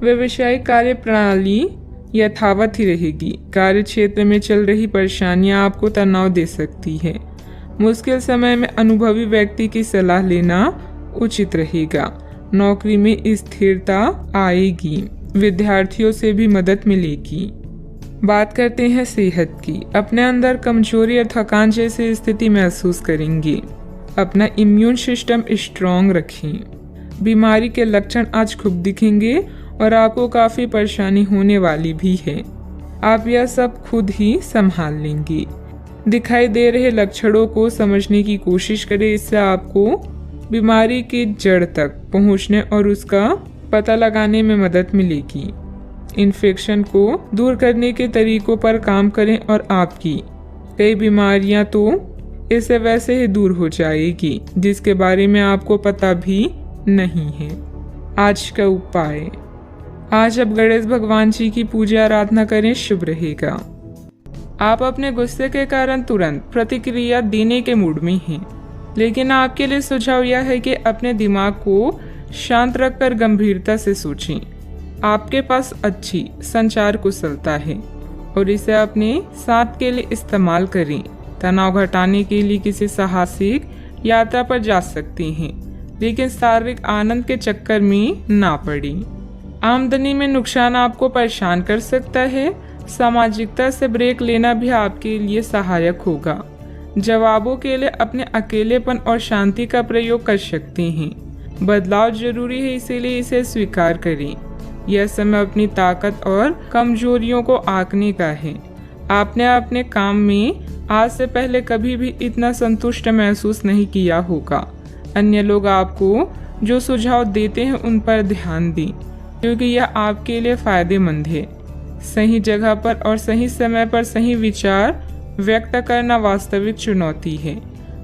व्यवसायिक कार्य प्रणाली यथावत ही रहेगी। कार्य क्षेत्र में चल रही परेशानियां आपको तनाव दे सकती है। मुश्किल समय में अनुभवी व्यक्ति की सलाह लेना उचित रहेगा। नौकरी में स्थिरता आएगी। विद्यार्थियों से भी मदद मिलेगी। बात करते हैं सेहत की। अपने अंदर कमजोरी और थकान जैसी स्थिति महसूस करेंगे। अपना इम्यून सिस्टम स्ट्रॉन्ग रखें। बीमारी के लक्षण आज खूब दिखेंगे और आपको काफी परेशानी होने वाली भी है। आप यह सब खुद ही संभाल लेंगे। दिखाई दे रहे लक्षणों को समझने की कोशिश करें, इससे आपको बीमारी की जड़ तक पहुंचने और उसका पता लगाने में मदद मिलेगी। इन्फेक्शन को दूर करने के तरीकों पर काम करें और आपकी कई बीमारियां तो इससे वैसे ही दूर हो जाएगी जिसके बारे में आपको पता भी नहीं है। आज का उपाय, आज आप गणेश भगवान जी की पूजा आराधना करें, शुभ रहेगा। आप अपने गुस्से के कारण तुरंत प्रतिक्रिया देने के मूड में हैं, लेकिन आपके लिए सुझाव यह है कि अपने दिमाग को शांत रखकर गंभीरता से सोचें। आपके पास अच्छी संचार कुशलता है और इसे अपने साथ के लिए इस्तेमाल करें। तनाव घटाने के लिए किसी साहसिक यात्रा पर जा सकते हैं, लेकिन शारीरिक आनंद के चक्कर में ना पड़ें। आमदनी में नुकसान आपको परेशान कर सकता है। सामाजिकता से ब्रेक लेना भी आपके लिए सहायक होगा। जवाबों के लिए अपने अकेलेपन और शांति का प्रयोग कर सकते हैं। बदलाव जरूरी है, इसीलिए इसे स्वीकार करें। यह समय अपनी ताकत और कमजोरियों को आंकने का है। आपने अपने काम में आज से पहले कभी भी इतना संतुष्ट महसूस नहीं किया होगा। अन्य लोग आपको जो सुझाव देते हैं उन पर ध्यान दें, क्योंकि यह आपके लिए फायदेमंद है। सही जगह पर और सही समय पर सही विचार व्यक्त करना वास्तविक चुनौती है।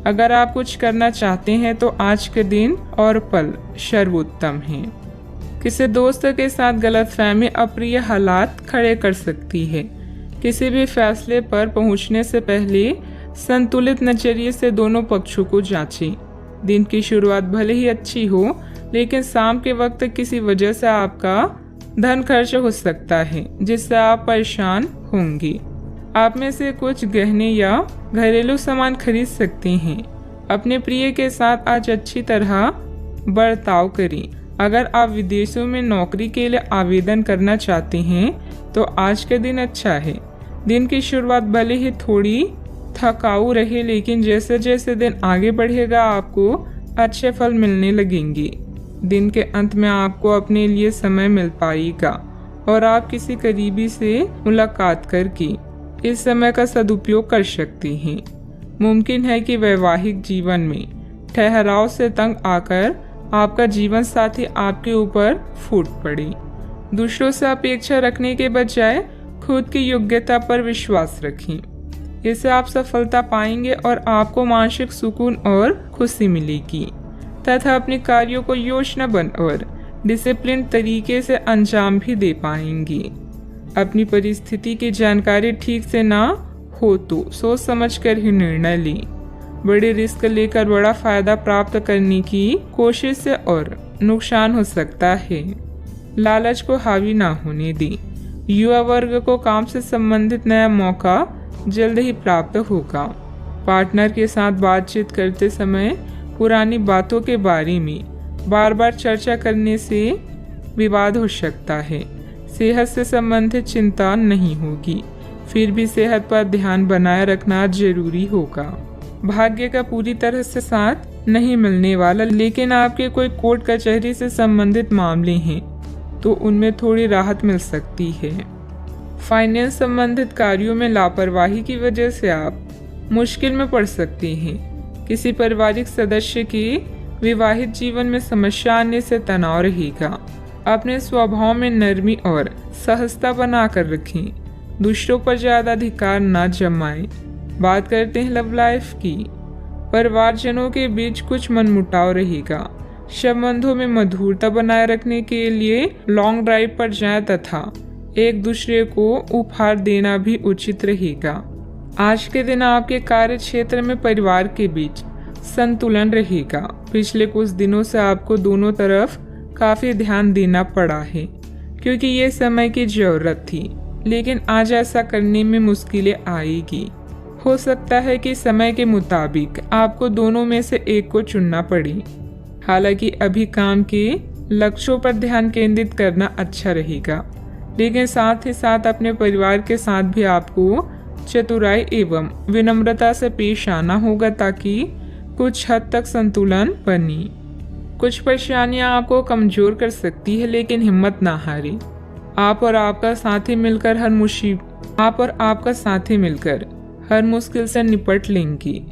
अगर आप कुछ करना चाहते हैं तो आज के दिन और पल सर्वोत्तम है। किसी दोस्त के साथ गलतफहमी अप्रिय हालात खड़े कर सकती है। किसी भी फैसले पर पहुंचने से पहले संतुलित नजरिए से दोनों पक्षों को जांचें। दिन की शुरुआत भले ही अच्छी हो, लेकिन शाम के वक्त किसी वजह से आपका धन खर्च हो सकता है जिससे आप परेशान होंगे। आप में से कुछ गहने या घरेलू सामान खरीद सकते हैं। अपने प्रिय के साथ आज अच्छी तरह बर्ताव करें। अगर आप विदेशों में नौकरी के लिए आवेदन करना चाहते हैं तो आज का दिन अच्छा है। दिन की शुरुआत भले ही थोड़ी थकाऊ रहे, लेकिन जैसे जैसे दिन आगे बढ़ेगा आपको अच्छे फल मिलने लगेंगे। दिन के अंत में आपको अपने लिए समय मिल पाएगा और आप किसी करीबी से मुलाकात करके इस समय का सदुपयोग कर सकते हैं। मुमकिन है कि वैवाहिक जीवन में ठहराव से तंग आकर आपका जीवन साथी आपके ऊपर फूट पड़े। दूसरों से अपेक्षा रखने के बजाय खुद की योग्यता पर विश्वास रखें। इससे आप सफलता पाएंगे और आपको मानसिक सुकून और खुशी मिलेगी तथा अपने कार्यों को योजनाबद्ध और डिसिप्लिन तरीके से अंजाम भी दे पाएंगे। अपनी परिस्थिति की जानकारी ठीक से ना हो तो सोच समझकर ही निर्णय लें। बड़े रिस्क लेकर बड़ा फायदा प्राप्त करने की कोशिश से और नुकसान हो सकता है। लालच को हावी ना होने दें। युवा वर्ग को काम से संबंधित नया मौका जल्द ही प्राप्त होगा। पार्टनर के साथ बातचीत करते समय पुरानी बातों के बारे में बार बार चर्चा करने से विवाद हो सकता है। सेहत से संबंधित चिंता नहीं होगी, फिर भी सेहत पर ध्यान बनाए रखना जरूरी होगा। भाग्य का पूरी तरह से साथ नहीं मिलने वाला, लेकिन आपके कोई कोर्ट कचहरी से संबंधित मामले हैं तो उनमें थोड़ी राहत मिल सकती है। फाइनेंस संबंधित कार्यों में लापरवाही की वजह से आप मुश्किल में पड़ सकते हैं। किसी पारिवारिक सदस्य के विवाहित जीवन में समस्या आने से तनाव रहेगा। अपने स्वभाव में नरमी और सहजता बनाकर रखें। दूसरों पर ज्यादा अधिकार न जमाएं। बात करते हैं लव लाइफ की। परिवारजनों के बीच कुछ मनमुटाव रहेगा। संबंधों में मधुरता बनाए रखने के लिए लॉन्ग ड्राइव पर जाएं तथा एक दूसरे को उपहार देना भी उचित रहेगा। आज के दिन आपके कार्य क्षेत्र में परिवार के बीच संतुलन रहेगा। पिछले कुछ दिनों से आपको दोनों तरफ काफी ध्यान देना पड़ा है क्योंकि ये समय की जरूरत थी, लेकिन आज ऐसा करने में मुश्किलें आएगी। हो सकता है कि समय के मुताबिक आपको दोनों में से एक को चुनना पड़े। हालांकि अभी काम के लक्ष्यों पर ध्यान केंद्रित करना अच्छा रहेगा, लेकिन साथ ही साथ अपने परिवार के साथ भी आपको चतुराई एवं विनम्रता से पेश आना होगा ताकि कुछ हद तक संतुलन बने। कुछ परेशानियां आपको कमजोर कर सकती है, लेकिन हिम्मत ना हारें। आप और आपका साथी मिलकर हर मुश्किल से निपट लेंगे।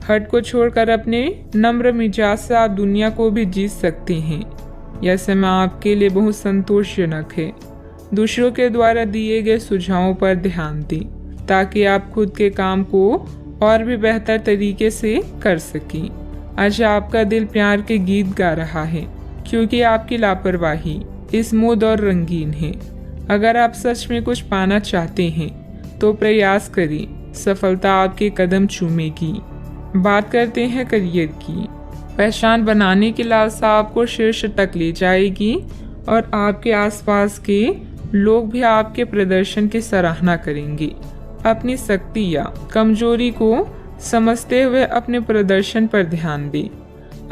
हट को छोड़कर अपने नम्र मिजाज से आप दुनिया को भी जीत सकते हैं। यह समय आपके लिए बहुत संतोषजनक है। दूसरों के द्वारा दिए गए सुझावों पर ध्यान दें ताकि आप खुद के काम को और भी बेहतर तरीके से कर सकें। आज आपका दिल प्यार के गीत गा रहा है क्योंकि आपकी लापरवाही स्मूद और रंगीन है। अगर आप सच में कुछ पाना चाहते हैं तो प्रयास करें, सफलता आपके कदम चूमेगी। बात करते हैं करियर की। पहचान बनाने की लालसा आपको शीर्ष तक ले जाएगी और आपके आसपास के लोग भी आपके प्रदर्शन की सराहना करेंगे। अपनी शक्ति या कमजोरी को समझते हुए अपने प्रदर्शन पर ध्यान दें।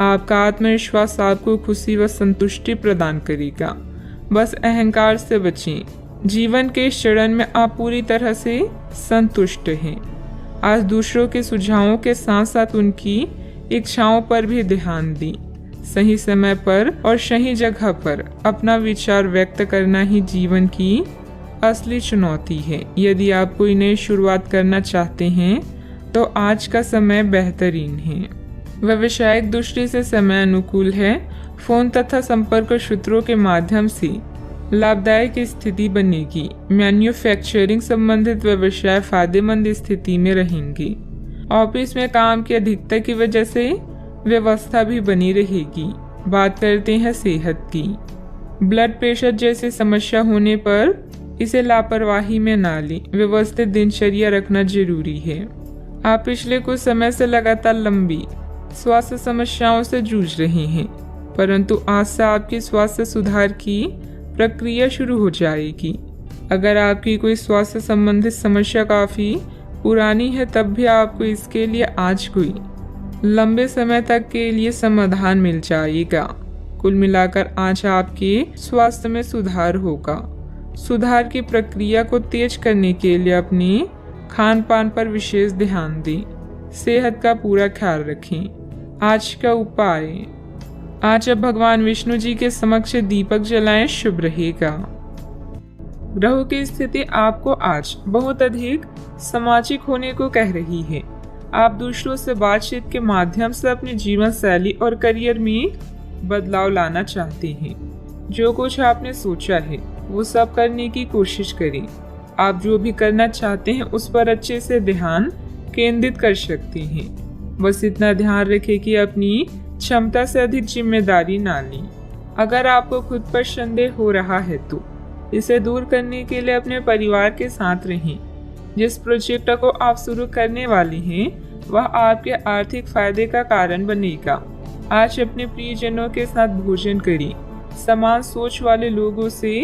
आपका आत्मविश्वास आपको खुशी व संतुष्टि प्रदान करेगा। बस अहंकार से बचें। जीवन के इस चरण में आप पूरी तरह से संतुष्ट हैं। आज दूसरों के सुझावों के साथ साथ उनकी इच्छाओं पर भी ध्यान दें। सही समय पर और सही जगह पर अपना विचार व्यक्त करना ही जीवन की असली चुनौती है। यदि आप कोई नई शुरुआत करना चाहते हैं तो आज का समय बेहतरीन है। व्यावसायिक दृष्टि से समय अनुकूल है। फोन तथा संपर्क सूत्रों के माध्यम से लाभदायक स्थिति बनेगी। मैन्युफैक्चरिंग संबंधित व्यवसाय फायदेमंद स्थिति में रहेंगे। ऑफिस में काम की अधिकता की वजह से व्यवस्था भी बनी रहेगी। बात करते हैं सेहत की। ब्लड प्रेशर जैसी समस्या होने पर इसे लापरवाही में ना लें। व्यवस्थित दिनचर्या रखना जरूरी है। आप पिछले कुछ समय से लगातार लंबी स्वास्थ्य समस्याओं से जूझ रहे हैं, परंतु आज से आपकी स्वास्थ्य सुधार की प्रक्रिया शुरू हो जाएगी। अगर आपकी कोई स्वास्थ्य संबंधित समस्या काफी पुरानी है तब भी आपको इसके लिए आज कोई लंबे समय तक के लिए समाधान मिल जाएगा। कुल मिलाकर आज आपके स्वास्थ्य में सुधार होगा। सुधार की प्रक्रिया को तेज करने के लिए अपने खान पान पर विशेष ध्यान दें। सेहत का पूरा ख्याल रखें। आज का उपाय, आज अब भगवान विष्णु जी के समक्ष दीपक जलाएं, शुभ रहेगा। ग्रहों की स्थिति आपको आज बहुत अधिक सामाजिक होने को कह रही है। आप दूसरों से बातचीत के माध्यम से अपनी जीवन शैली और करियर में बदलाव लाना चाहते हैं। जो कुछ आपने सोचा है वो सब करने की कोशिश करें। आप जो भी करना चाहते हैं उस पर अच्छे से ध्यान केंद्रित कर सकते हैं। बस इतना ध्यान रखें कि अपनी क्षमता से अधिक जिम्मेदारी ना लें। अगर आपको खुद पर संदेह हो रहा है तो इसे दूर करने के लिए अपने परिवार के साथ रहें। जिस प्रोजेक्ट को आप शुरू करने वाले हैं वह आपके आर्थिक फायदे का कारण बनेगा। आज अपने प्रियजनों के साथ भोजन करें। समान सोच वाले लोगों से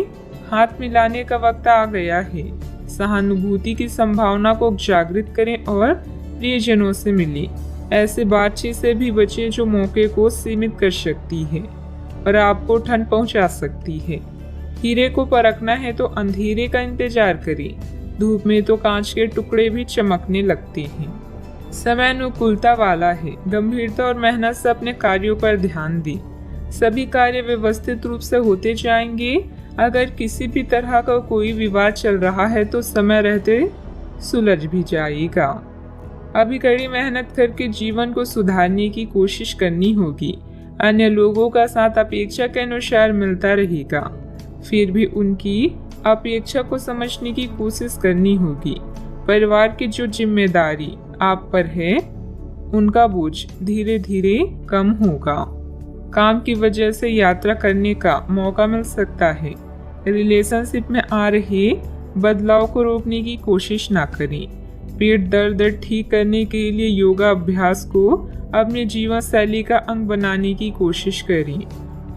हाथ मिलाने का वक्त आ गया है। सहानुभूति की संभावना को जागृत करें और प्रियजनों से मिलें। ऐसे बातचीत से भी बचें जो मौके को सीमित कर सकती है और आपको ठंड पहुंचा सकती है। हीरे को परखना है तो अंधेरे का इंतजार करें। धूप में तो कांच के टुकड़े भी चमकने लगते हैं। समय अनुकूलता वाला है। गंभीरता और मेहनत से अपने कार्यों पर ध्यान दें। सभी कार्य व्यवस्थित रूप से होते जाएंगे। अगर किसी भी तरह का कोई विवाद चल रहा है तो समय रहते सुलझ भी जाएगा। अभी कड़ी मेहनत करके जीवन को सुधारने की कोशिश करनी होगी। अन्य लोगों का साथ अपेक्षा के अनुसार मिलता रहेगा, फिर भी उनकी अपेक्षा को समझने की कोशिश करनी होगी। परिवार की जो जिम्मेदारी आप पर है उनका बोझ धीरे धीरे कम होगा। काम की वजह से यात्रा करने का मौका मिल सकता है। रिलेशनशिप में आ रहे बदलाव को रोकने की कोशिश ना करें। पेट दर्द ठीक करने के लिए योगा अभ्यास को अपने जीवन शैली का अंग बनाने की कोशिश करें।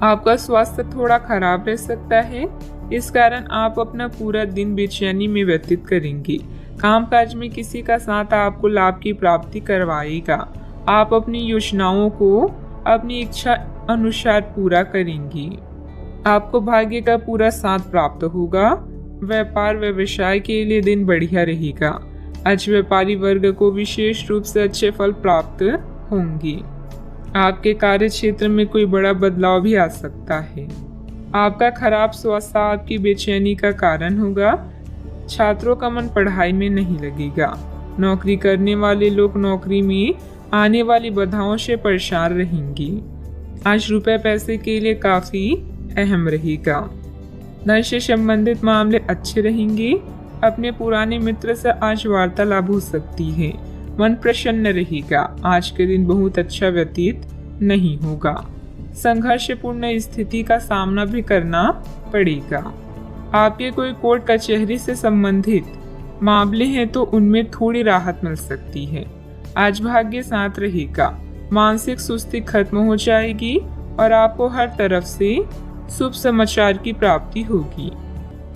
आपका स्वास्थ्य थोड़ा खराब रह सकता है, इस कारण आप अपना पूरा दिन बेचैनी में व्यतीत करेंगे। कामकाज में किसी का साथ आपको लाभ की प्राप्ति करवाएगा। आप अपनी योजनाओं को अपनी इच्छा अनुसार पूरा करेंगी। आपको भाग्य का पूरा साथ प्राप्त होगा। व्यापार व्यवसाय के लिए दिन बढ़िया रहेगा। आज व्यापारी वर्ग को विशेष रूप से अच्छे फल प्राप्त होंगे। आपके कार्य क्षेत्र में कोई बड़ा बदलाव भी आ सकता है। आपका खराब स्वास्थ्य आपकी बेचैनी का कारण होगा। छात्रों का मन पढ़ाई में नहीं लगेगा। नौकरी करने वाले लोग नौकरी में आने वाली बाधाओं से परेशान रहेंगे। आज रुपए पैसे के लिए काफी अहम रहेगा। धन से संबंधित मामले अच्छे रहेंगे। अपने पुराने मित्र से आज वार्तालाप हो सकती है। मन प्रसन्न रहेगा। आज के दिन बहुत अच्छा व्यतीत नहीं होगा। संघर्षपूर्ण स्थिति का सामना भी करना पड़ेगा। आपके कोई कोर्ट कचहरी से संबंधित मामले हैं तो उनमें थोड़ी राहत मिल सकती है। आज भाग्य साथ रहेगा। मानसिक सुस्ती खत्म हो जाएगी और आपको हर तरफ से शुभ समाचार की प्राप्ति होगी।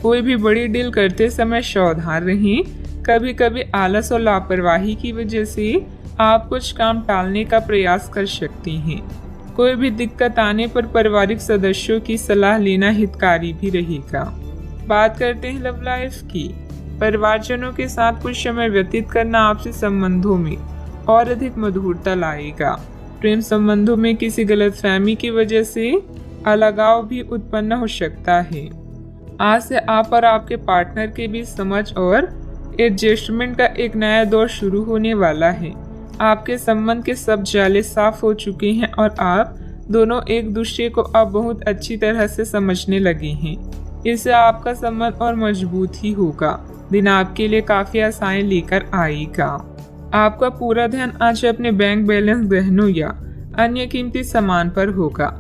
कोई भी बड़ी डील करते समय सावधान रहें। कभी कभी आलस और लापरवाही की वजह से आप कुछ काम टालने का प्रयास कर सकते हैं। कोई भी दिक्कत आने पर पारिवारिक सदस्यों की सलाह लेना हितकारी भी रहेगा। बात करते हैं लव लाइफ की। परिवारजनों के साथ कुछ समय व्यतीत करना आपसी संबंधों में और अधिक मधुरता लाएगा। प्रेम संबंधों में किसी गलतफहमी की वजह से अलगाव भी उत्पन्न हो सकता है। आज से आप और आपके पार्टनर के बीच समझ और एडजस्टमेंट का एक नया दौर शुरू होने वाला है। आपके संबंध के सब जाले साफ हो चुके हैं और आप दोनों एक दूसरे को अब बहुत अच्छी तरह से समझने लगे हैं। इससे आपका संबंध और मजबूत ही होगा। दिन आपके लिए काफी आशाएं लेकर आएगा। आपका पूरा ध्यान आज अपने बैंक बैलेंस, गहनों या अन्य कीमती सामान पर होगा।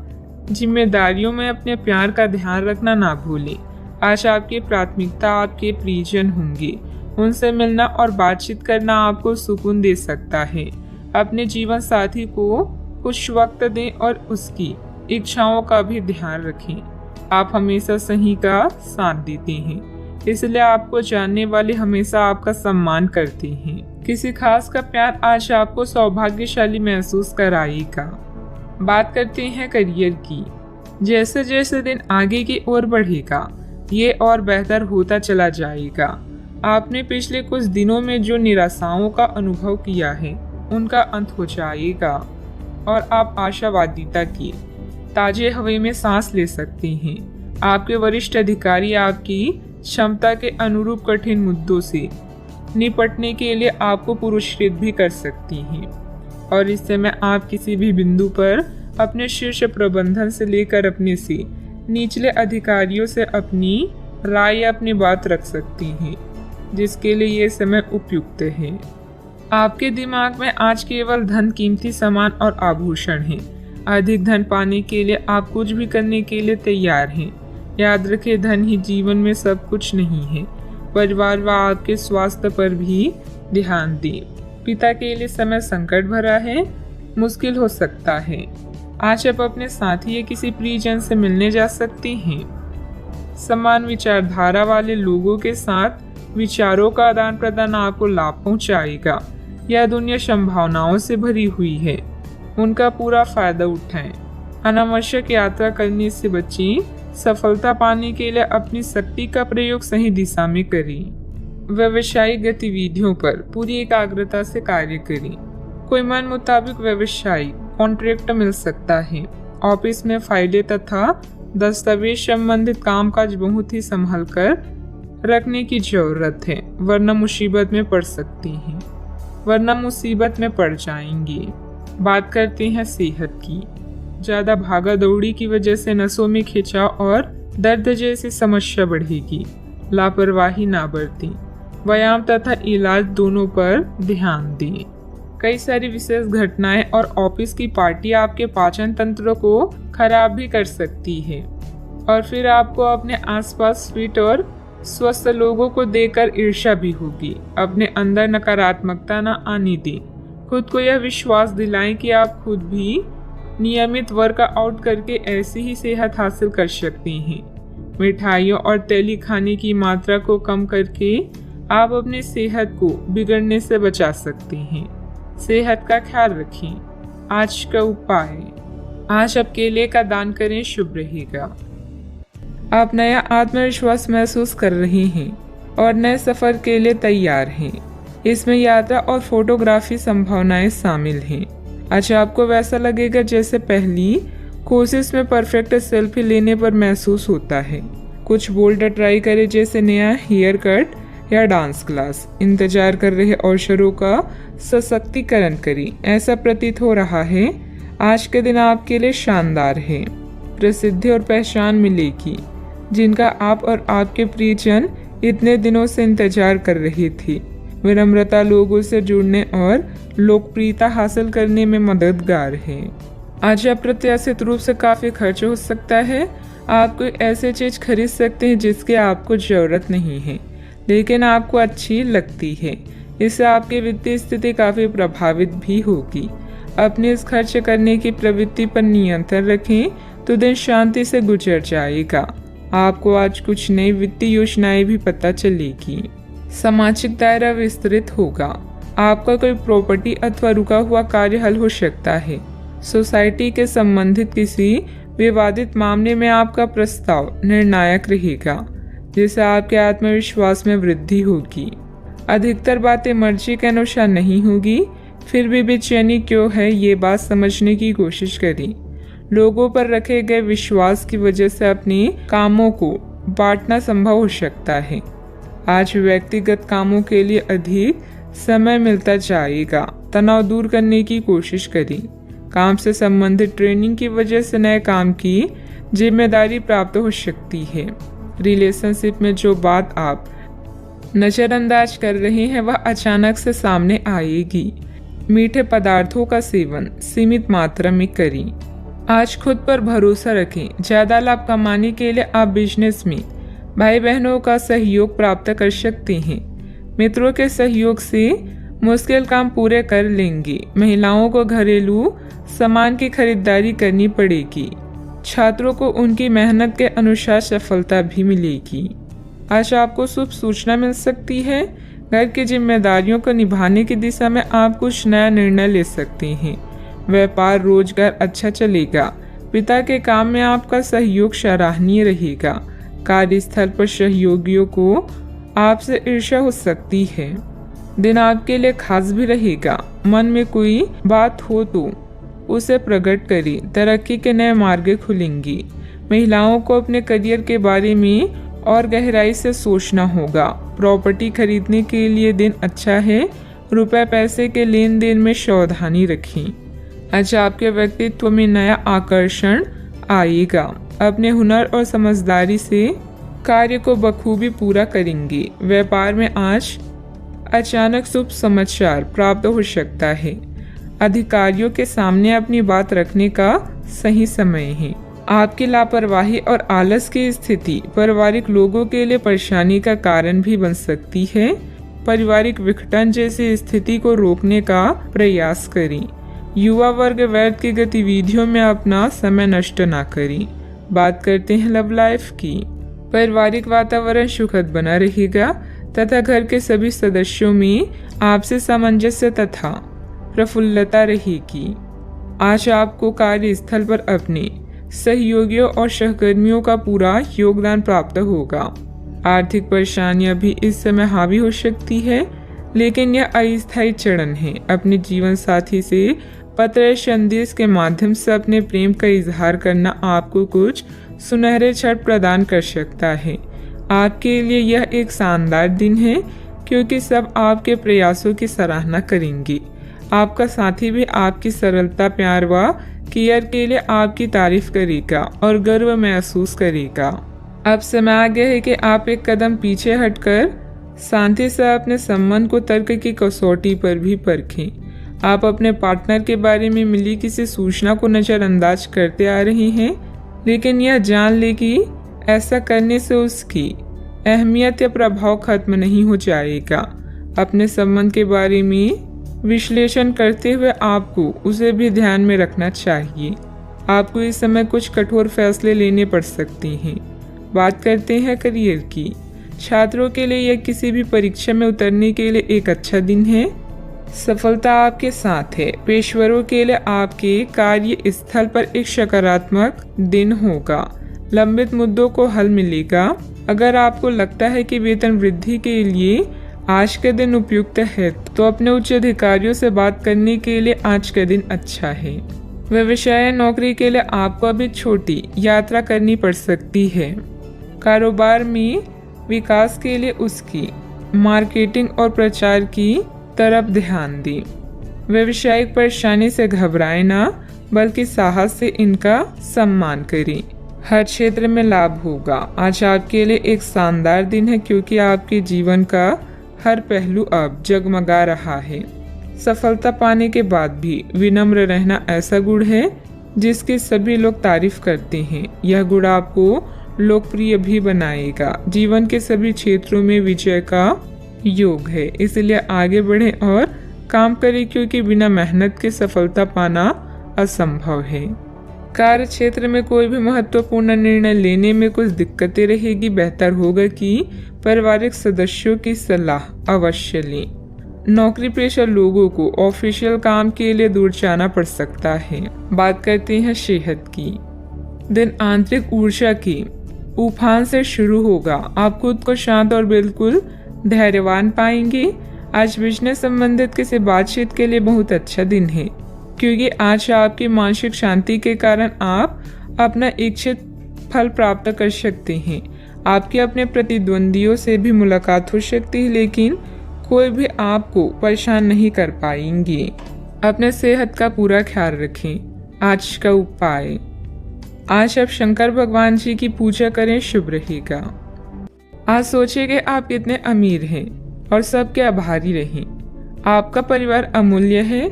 जिम्मेदारियों में अपने प्यार का ध्यान रखना ना भूलें। आज आपकी प्राथमिकता आपके प्रियजन होंगे। उनसे मिलना और बातचीत करना आपको सुकून दे सकता है। अपने जीवन साथी को कुछ वक्त दें और उसकी इच्छाओं का भी ध्यान रखें। आप हमेशा सही का साथ देते हैं, इसलिए आपको जानने वाले हमेशा आपका सम्मान करते हैं। किसी खास का प्यार आज आपको सौभाग्यशाली महसूस कराएगा। बात करते हैं करियर की। जैसे जैसे दिन आगे की ओर बढ़ेगा, ये और बेहतर होता चला जाएगा। आपने पिछले कुछ दिनों में जो निराशाओं का अनुभव किया है, उनका अंत हो जाएगा और आप आशावादिता की ताजे हवा में सांस ले सकते हैं। आपके वरिष्ठ अधिकारी आपकी क्षमता के अनुरूप कठिन मुद्दों से निपटने के लिए आपको पुरस्कृत भी कर सकती हैं और इस समय आप किसी भी बिंदु पर अपने शीर्ष प्रबंधन से लेकर अपने से निचले अधिकारियों से अपनी राय या अपनी बात रख सकती हैं, जिसके लिए ये समय उपयुक्त है। आपके दिमाग में आज केवल धन, कीमती सामान और आभूषण हैं। अधिक धन पाने के लिए आप कुछ भी करने के लिए तैयार हैं। याद रखें, धन ही जीवन में सब कुछ नहीं है। परिवार व आपके स्वास्थ्य पर भी ध्यान दें। पिता के लिए समय संकट भरा है, मुश्किल हो सकता है। आज आप अपने साथी या किसी प्रियजन से मिलने जा सकते हैं। समान विचारधारा वाले लोगों के साथ विचारों का आदान प्रदान आपको लाभ पहुंचाएगा। यह दुनिया संभावनाओं से भरी हुई है, उनका पूरा फायदा उठाएं। अनावश्यक यात्रा करने से बचें। सफलता पाने के लिए अपनी शक्ति का प्रयोग सही दिशा में करें। व्यवसायिक गतिविधियों पर पूरी एकाग्रता से कार्य करें। कोई मन मुताबिक व्यवसायिक कॉन्ट्रैक्ट मिल सकता है। ऑफिस में फाइलें तथा दस्तावेज संबंधित कामकाज बहुत ही संभल कर रखने की जरूरत है, वरना मुसीबत में पड़ जाएंगे। बात करते हैं सेहत की। ज्यादा भागा दौड़ी की वजह से नसों में खिंचाव और दर्द जैसी समस्या बढ़ेगी। लापरवाही ना बरतें। व्यायाम तथा इलाज दोनों पर ध्यान दें। कई सारी विशेष घटनाएं और ऑफिस की पार्टी आपके पाचन तंत्र को खराब भी कर सकती है और फिर आपको अपने आसपास फिट और स्वस्थ लोगों को देखकर ईर्ष्या भी होगी। अपने अंदर नकारात्मकता न आने दें। खुद को यह विश्वास दिलाएं कि आप खुद भी नियमित वर्कआउट करके ऐसी ही सेहत हासिल कर सकते हैं। मिठाइयों और तेली खाने की मात्रा को कम करके आप अपनी सेहत को बिगड़ने से बचा सकते हैं। सेहत का ख्याल रखें। आज का उपाय, आज आप केले का दान करें, शुभ रहेगा। आप नया आत्मविश्वास महसूस कर रहे हैं और नए सफर के लिए तैयार हैं। इसमें यात्रा और फोटोग्राफी संभावनाएं शामिल हैं। आज आपको वैसा लगेगा जैसे पहली कोशिश में परफेक्ट सेल्फी लेने पर महसूस होता है। कुछ बोल्ड ट्राई करें, जैसे नया हेयर कट या डांस क्लास। इंतजार कर रहे अवसरों का सशक्तिकरण करें। ऐसा प्रतीत हो रहा है आज के दिन आपके लिए शानदार है। प्रसिद्धि और पहचान मिलेगी, जिनका आप और आपके प्रियजन इतने दिनों से इंतजार कर रहे थे। विनम्रता लोगों से जुड़ने और लोकप्रियता हासिल करने में मददगार है। आज अप्रत्याशित रूप से काफ़ी खर्च हो सकता है। आप कोई ऐसी चीज़ खरीद सकते हैं जिसकी आपको ज़रूरत नहीं है, लेकिन आपको अच्छी लगती है। इससे आपकी वित्तीय स्थिति काफ़ी प्रभावित भी होगी। अपने इस खर्च करने की प्रवृत्ति पर नियंत्रण रखें तो दिन शांति से गुजर जाएगा। आपको आज कुछ नई वित्तीय योजनाएं भी पता चलेगी। सामाजिक दायरा विस्तृत होगा। आपका कोई प्रॉपर्टी अथवा रुका हुआ कार्य हल हो सकता है। सोसाइटी के संबंधित किसी विवादित मामले में आपका प्रस्ताव निर्णायक रहेगा, जिससे आपके आत्मविश्वास में वृद्धि होगी। अधिकतर बातें मर्जी के अनुसार नहीं होगी, फिर भी बेचैनी क्यों है ये बात समझने की कोशिश करें। लोगों पर रखे गए विश्वास की वजह से अपने कामों को बांटना संभव हो सकता है। आज व्यक्तिगत कामों के लिए अधिक समय मिलता जाएगा। तनाव दूर करने की कोशिश करें। काम से संबंधित ट्रेनिंग की वजह से नए काम की जिम्मेदारी प्राप्त हो सकती है। रिलेशनशिप में जो बात आप नजरअंदाज कर रहे हैं वह अचानक से सामने आएगी। मीठे पदार्थों का सेवन सीमित मात्रा में करें। आज खुद पर भरोसा रखें। ज़्यादा लाभ कमाने के लिए आप बिजनेस में भाई बहनों का सहयोग प्राप्त कर सकते हैं। मित्रों के सहयोग से मुश्किल काम पूरे कर लेंगे। महिलाओं को घरेलू सामान की खरीदारी करनी पड़ेगी। छात्रों को उनकी मेहनत के अनुसार सफलता भी मिलेगी। आज आपको शुभ सूचना मिल सकती है। घर की जिम्मेदारियों को निभाने की दिशा में आप कुछ नया निर्णय ले सकते हैं। व्यापार रोजगार अच्छा चलेगा। पिता के काम में आपका सहयोग सराहनीय रहेगा। कार्यस्थल पर सहयोगियों को आपसे ईर्ष्या हो सकती है। दिन आपके लिए खास भी रहेगा। मन में कोई बात हो तो उसे प्रकट करें। तरक्की के नए मार्ग खुलेंगे। महिलाओं को अपने करियर के बारे में और गहराई से सोचना होगा। प्रॉपर्टी खरीदने के लिए दिन अच्छा है। रुपए पैसे के लेन देन में सावधानी रखें। आज आपके व्यक्तित्व में नया आकर्षण आएगा। अपने हुनर और समझदारी से कार्य को बखूबी पूरा करेंगे। व्यापार में आज अचानक शुभ समाचार प्राप्त हो सकता है। अधिकारियों के सामने अपनी बात रखने का सही समय है। आपकी लापरवाही और आलस की स्थिति पारिवारिक लोगों के लिए परेशानी का कारण भी बन सकती है। पारिवारिक विघटन जैसी स्थिति को रोकने का प्रयास करें। युवा वर्ग व्यर्थ की गतिविधियों में अपना समय नष्ट ना करें। बात करते हैं लव लाइफ की। पारिवारिक वातावरण सुखद बना रहेगा तथा घर के सभी सदस्यों में आपसे सामंजस्य तथा प्रफुल्लता रहेगी। आज आपको कार्यस्थल पर अपने सहयोगियों और सहकर्मियों का पूरा योगदान प्राप्त होगा। आर्थिक परेशानियां भी इस समय हावी हो सकती है, लेकिन यह अस्थायी चरण है। अपने जीवन साथी से पत्र संदेश के माध्यम से अपने प्रेम का इजहार करना आपको कुछ सुनहरे क्षण प्रदान कर सकता है। आपके लिए यह एक शानदार दिन है, क्योंकि सब आपके प्रयासों की सराहना करेंगे। आपका साथी भी आपकी सरलता, प्यार व केयर के लिए आपकी तारीफ करेगा और गर्व महसूस करेगा। अब समय आ गया है कि आप एक कदम पीछे हटकर शांति से अपने संबंध को तर्क की कसौटी पर भी परखें। आप अपने पार्टनर के बारे में मिली किसी सूचना को नज़रअंदाज करते आ रहे हैं, लेकिन यह जान ले कि ऐसा करने से उसकी अहमियत या प्रभाव खत्म नहीं हो जाएगा। अपने संबंध के बारे में विश्लेषण करते हुए आपको उसे भी ध्यान में रखना चाहिए। आपको इस समय कुछ कठोर फैसले लेने पड़ सकते हैं। बात करते हैं करियर की। छात्रों के लिए यह किसी भी परीक्षा में उतरने के लिए एक अच्छा दिन है। सफलता आपके साथ है। पेशेवरों के लिए आपके कार्य स्थल पर एक सकारात्मक दिन होगा। लंबित मुद्दों को हल मिलेगा। अगर आपको लगता है कि वेतन वृद्धि के लिए आज का दिन उपयुक्त है, तो अपने उच्च अधिकारियों से बात करने के लिए आज का दिन अच्छा है। व्यवसाय नौकरी के लिए आपको अभी छोटी यात्रा करनी पड़ सकती है। कारोबार में विकास के लिए उसकी मार्केटिंग और प्रचार की तरफ ध्यान दें। व्यवसायिक परेशानी से घबराएं ना। बल्कि साहस से इनका सम्मान करें। हर क्षेत्र में लाभ होगा। आज आपके लिए एक शानदार दिन है क्योंकि आपके जीवन का हर पहलू अब जगमगा रहा है। सफलता पाने के बाद भी विनम्र रहना ऐसा गुण है जिसकी सभी लोग तारीफ करते हैं। यह गुण आपको लोकप्रिय भी बनाएगा। जीवन के सभी क्षेत्रों में विजय का योग है, इसलिए आगे बढ़ें और काम करें क्योंकि बिना मेहनत के सफलता पाना असंभव है। कार्य क्षेत्र में कोई भी महत्वपूर्ण निर्णय लेने में कुछ दिक्कतें रहेगी। बेहतर होगा कि पारिवारिक सदस्यों की सलाह अवश्य लें। नौकरी पेशा लोगों को ऑफिशियल काम के लिए दूर जाना पड़ सकता है। बात करते हैं सेहत की। दिन आंतरिक ऊर्जा की उफान से शुरू होगा। आप खुद को शांत और बिल्कुल धैर्यवान पाएंगे। आज बिजनेस संबंधित किसी बातचीत के लिए बहुत अच्छा दिन है क्योंकि आज आपकी मानसिक शांति के कारण आप अपना इच्छित फल प्राप्त कर सकते हैं। आपके अपने प्रतिद्वंदियों से भी मुलाकात हो सकती है, लेकिन कोई भी आपको परेशान नहीं कर पाएंगे। अपने सेहत का पूरा ख्याल रखें। आज का उपाय, आज आप शंकर भगवान जी की पूजा करें, शुभ रहेगा। आज सोचिए कि आप कितने अमीर हैं और सबके आभारी रहें। आपका परिवार अमूल्य है,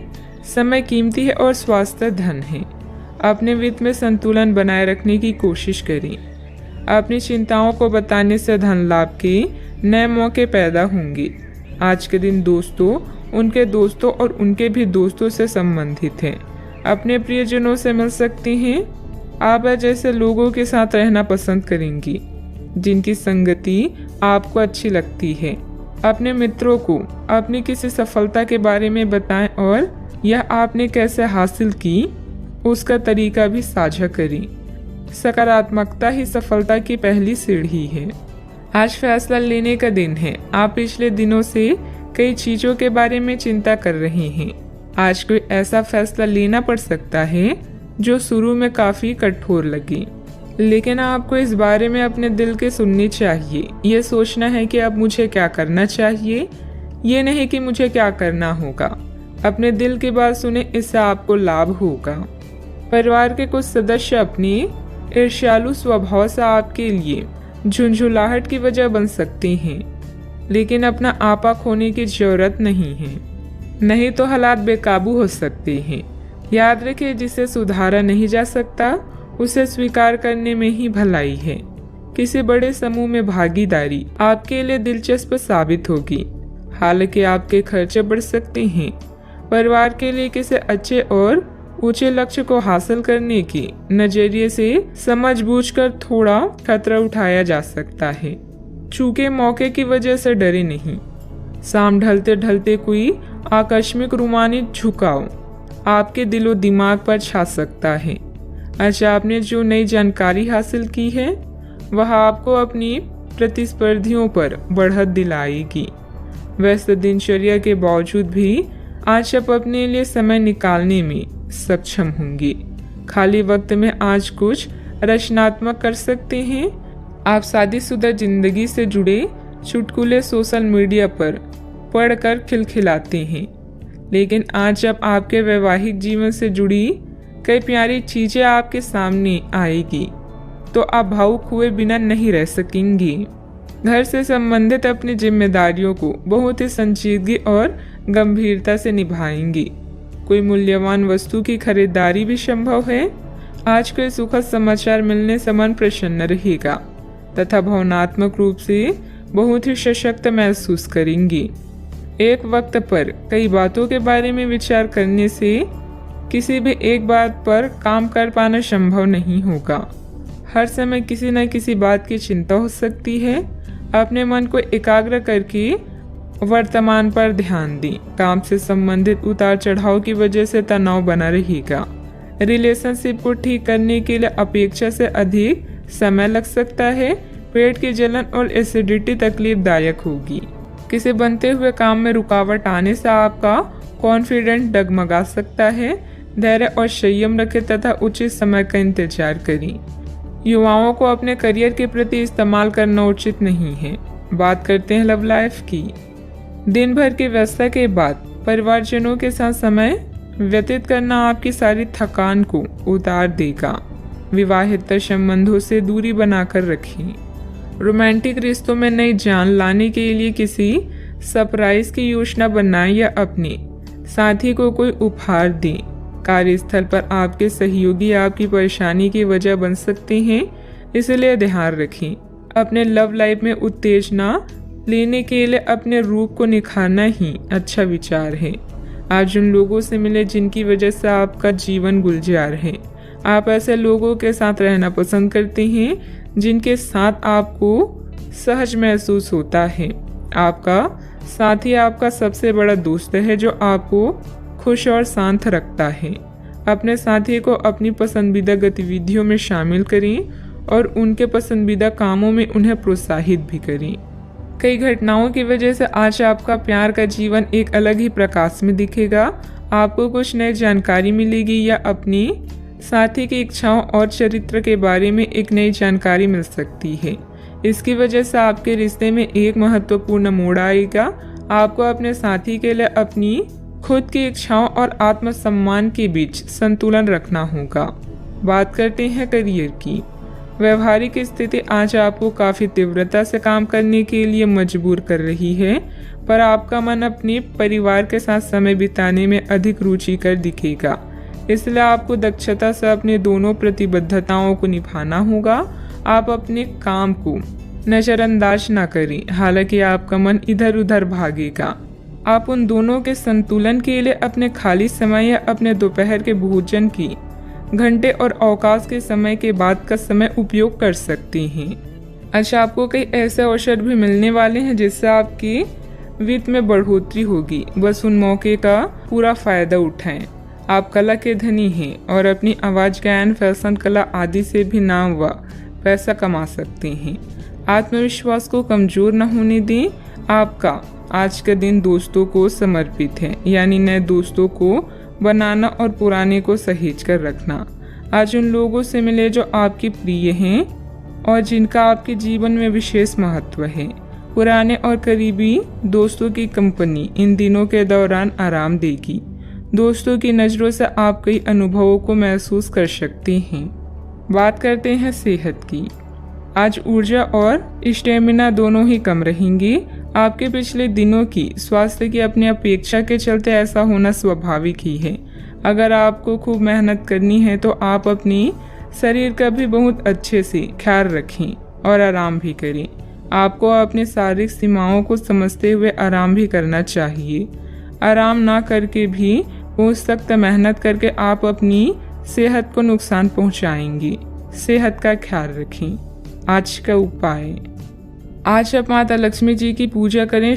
समय कीमती है और स्वास्थ्य धन है। अपने वित्त में संतुलन बनाए रखने की कोशिश करें। अपनी चिंताओं को बताने से धन लाभ के नए मौके पैदा होंगे। आज के दिन दोस्तों, उनके दोस्तों और उनके भी दोस्तों से संबंधित हैं। अपने प्रियजनों से मिल सकते हैं। आप जैसे लोगों के साथ रहना पसंद करेंगी जिनकी संगति आपको अच्छी लगती है। अपने मित्रों को अपनी किसी सफलता के बारे में बताएं और यह आपने कैसे हासिल की उसका तरीका भी साझा करें। सकारात्मकता ही सफलता की पहली सीढ़ी है। आज फैसला लेने का दिन है। आप पिछले दिनों से कई चीजों के बारे में चिंता कर रहे हैं। आज कोई ऐसा फैसला लेना पड़ सकता है जो शुरू में काफी कठोर लगे, लेकिन आपको इस बारे में अपने दिल के सुननी चाहिए। ये सोचना है कि अब मुझे क्या करना चाहिए, ये नहीं कि मुझे क्या करना होगा। अपने दिल की बात सुने, इससे आपको लाभ होगा। परिवार के कुछ सदस्य अपनी ईर्ष्यालु स्वभाव से आपके लिए झुंझुलाहट की वजह बन सकते हैं, लेकिन अपना आपा खोने की जरूरत नहीं है, नहीं तो हालात बेकाबू हो सकते हैं। याद रखिए, जिसे सुधारा नहीं जा सकता उसे स्वीकार करने में ही भलाई है। किसी बड़े समूह में भागीदारी आपके लिए दिलचस्प साबित होगी, हालांकि आपके खर्चे बढ़ सकते हैं। परिवार के लिए किसी अच्छे और ऊंचे लक्ष्य को हासिल करने के नजरिए से समझबूझकर थोड़ा खतरा उठाया जा सकता है। चूंकि मौके की वजह से डरे नहीं। शाम ढलते ढलते कोई आकस्मिक रोमांचित झुकाव आपके दिलो दिमाग पर छा सकता है। अच्छा, आपने जो नई जानकारी हासिल की है वह आपको अपनी प्रतिस्पर्धियों पर बढ़त दिलाएगी। व्यस्त दिनचर्या के बावजूद भी आज आप अपने लिए समय निकालने में सक्षम होंगे। खाली वक्त में आज कुछ रचनात्मक कर सकते हैं। आप शादीशुदा जिंदगी से जुड़े चुटकुले सोशल मीडिया पर पढ़कर खिलखिलाते हैं, लेकिन आज जब आपके वैवाहिक जीवन से जुड़ी कई प्यारी चीजें आपके सामने आएगी तो आप भावुक हुए बिना नहीं रह सकेंगे। घर से संबंधित अपनी जिम्मेदारियों को बहुत ही संजीदगी और गंभीरता से निभाएंगे। कोई मूल्यवान वस्तु की खरीदारी भी संभव है। आज कोई सुखद समाचार मिलने से मन प्रसन्न रहेगा तथा भावनात्मक रूप से बहुत ही सशक्त महसूस करेंगे। एक वक्त पर कई बातों के बारे में विचार करने से किसी भी एक बात पर काम कर पाना संभव नहीं होगा। हर समय किसी न किसी बात की चिंता हो सकती है। अपने मन को एकाग्र करके वर्तमान पर ध्यान दें। काम से संबंधित उतार चढ़ाव की वजह से तनाव बना रहेगा। रिलेशनशिप को ठीक करने के लिए अपेक्षा से अधिक समय लग सकता है। पेट की जलन और एसिडिटी तकलीफदायक होगी। किसी बनते हुए काम में रुकावट आने से आपका कॉन्फिडेंस डगमगा सकता है। धैर्य और संयम रखें तथा उचित समय का इंतजार करें। युवाओं को अपने करियर के प्रति इस्तेमाल करना उचित नहीं है। बात करते हैं लव लाइफ की। दिन भर की व्यस्तता के बाद परिवारजनों के साथ समय व्यतीत करना आपकी सारी थकान को उतार देगा। विवाहित संबंधों से दूरी बनाकर रखें। रोमांटिक रिश्तों में नई जान लाने के लिए किसी सरप्राइज की योजना बनाएं या अपने साथी को कोई उपहार दें। कार्यस्थल पर आपके सहयोगी आपकी परेशानी की वजह बन सकते हैं, इसलिए ध्यान रखें। अपने लव लाइफ में उत्तेजना लेने के लिए अपने रूप को निखारना ही अच्छा विचार है। आज उन लोगों से मिले जिनकी वजह से आपका जीवन गुलजार है। आप ऐसे लोगों के साथ रहना पसंद करते हैं जिनके साथ आपको सहज महसूस होता है। आपका साथी आपका सबसे बड़ा दोस्त है जो आपको खुश और शांत रखता है। अपने साथी को अपनी पसंदीदा गतिविधियों में शामिल करें और उनके पसंदीदा कामों में उन्हें प्रोत्साहित भी करें। कई घटनाओं की वजह से आज आपका प्यार का जीवन एक अलग ही प्रकाश में दिखेगा। आपको कुछ नई जानकारी मिलेगी या अपनी साथी की इच्छाओं और चरित्र के बारे में एक नई जानकारी मिल सकती है। इसकी वजह से आपके रिश्ते में एक महत्वपूर्ण मोड़ आएगा। आपको अपने साथी के लिए अपनी खुद की इच्छाओं और आत्मसम्मान के बीच संतुलन रखना होगा। बात करते हैं करियर की। व्यवहारिक स्थिति आज आपको काफ़ी तीव्रता से काम करने के लिए मजबूर कर रही है, पर आपका मन अपने परिवार के साथ समय बिताने में अधिक रुचिकर दिखेगा। इसलिए आपको दक्षता से अपने दोनों प्रतिबद्धताओं को निभाना होगा। आप अपने काम को नज़रअंदाज ना करें, हालांकि आपका मन इधर उधर भागेगा। आप उन दोनों के संतुलन के लिए अपने खाली समय या अपने दोपहर के भोजन की घंटे और अवकाश के समय के बाद का समय उपयोग कर सकते हैं। अच्छा, आपको कई ऐसे अवसर भी मिलने वाले हैं जिससे आपकी वित्त में बढ़ोतरी होगी। बस उन मौके का पूरा फायदा उठाएं। आप कला के धनी हैं और अपनी आवाज़, गायन, फैशन, कला आदि से भी नाम व पैसा कमा सकते हैं। आत्मविश्वास को कमज़ोर न होने दें। आपका आज का दिन दोस्तों को समर्पित है, यानी नए दोस्तों को बनाना और पुराने को सहेज कर रखना। आज उन लोगों से मिले जो आपके प्रिय हैं और जिनका आपके जीवन में विशेष महत्व है। पुराने और करीबी दोस्तों की कंपनी इन दिनों के दौरान आराम देगी। दोस्तों की नज़रों से आप कई अनुभवों को महसूस कर सकते हैं। बात करते हैं सेहत की। आज ऊर्जा और स्टेमिना दोनों ही कम रहेंगी। आपके पिछले दिनों की स्वास्थ्य की अपनी अपेक्षा के चलते ऐसा होना स्वाभाविक ही है। अगर आपको खूब मेहनत करनी है तो आप अपनी शरीर का भी बहुत अच्छे से ख्याल रखें और आराम भी करें। आपको अपने शारीरिक सीमाओं को समझते हुए आराम भी करना चाहिए। आराम ना करके भी बहुत सख्त मेहनत करके आप अपनी सेहत को नुकसान पहुंचाएंगे। सेहत का ख्याल रखें। आज का उपाय, आज आप माता लक्ष्मी जी की पूजा करें।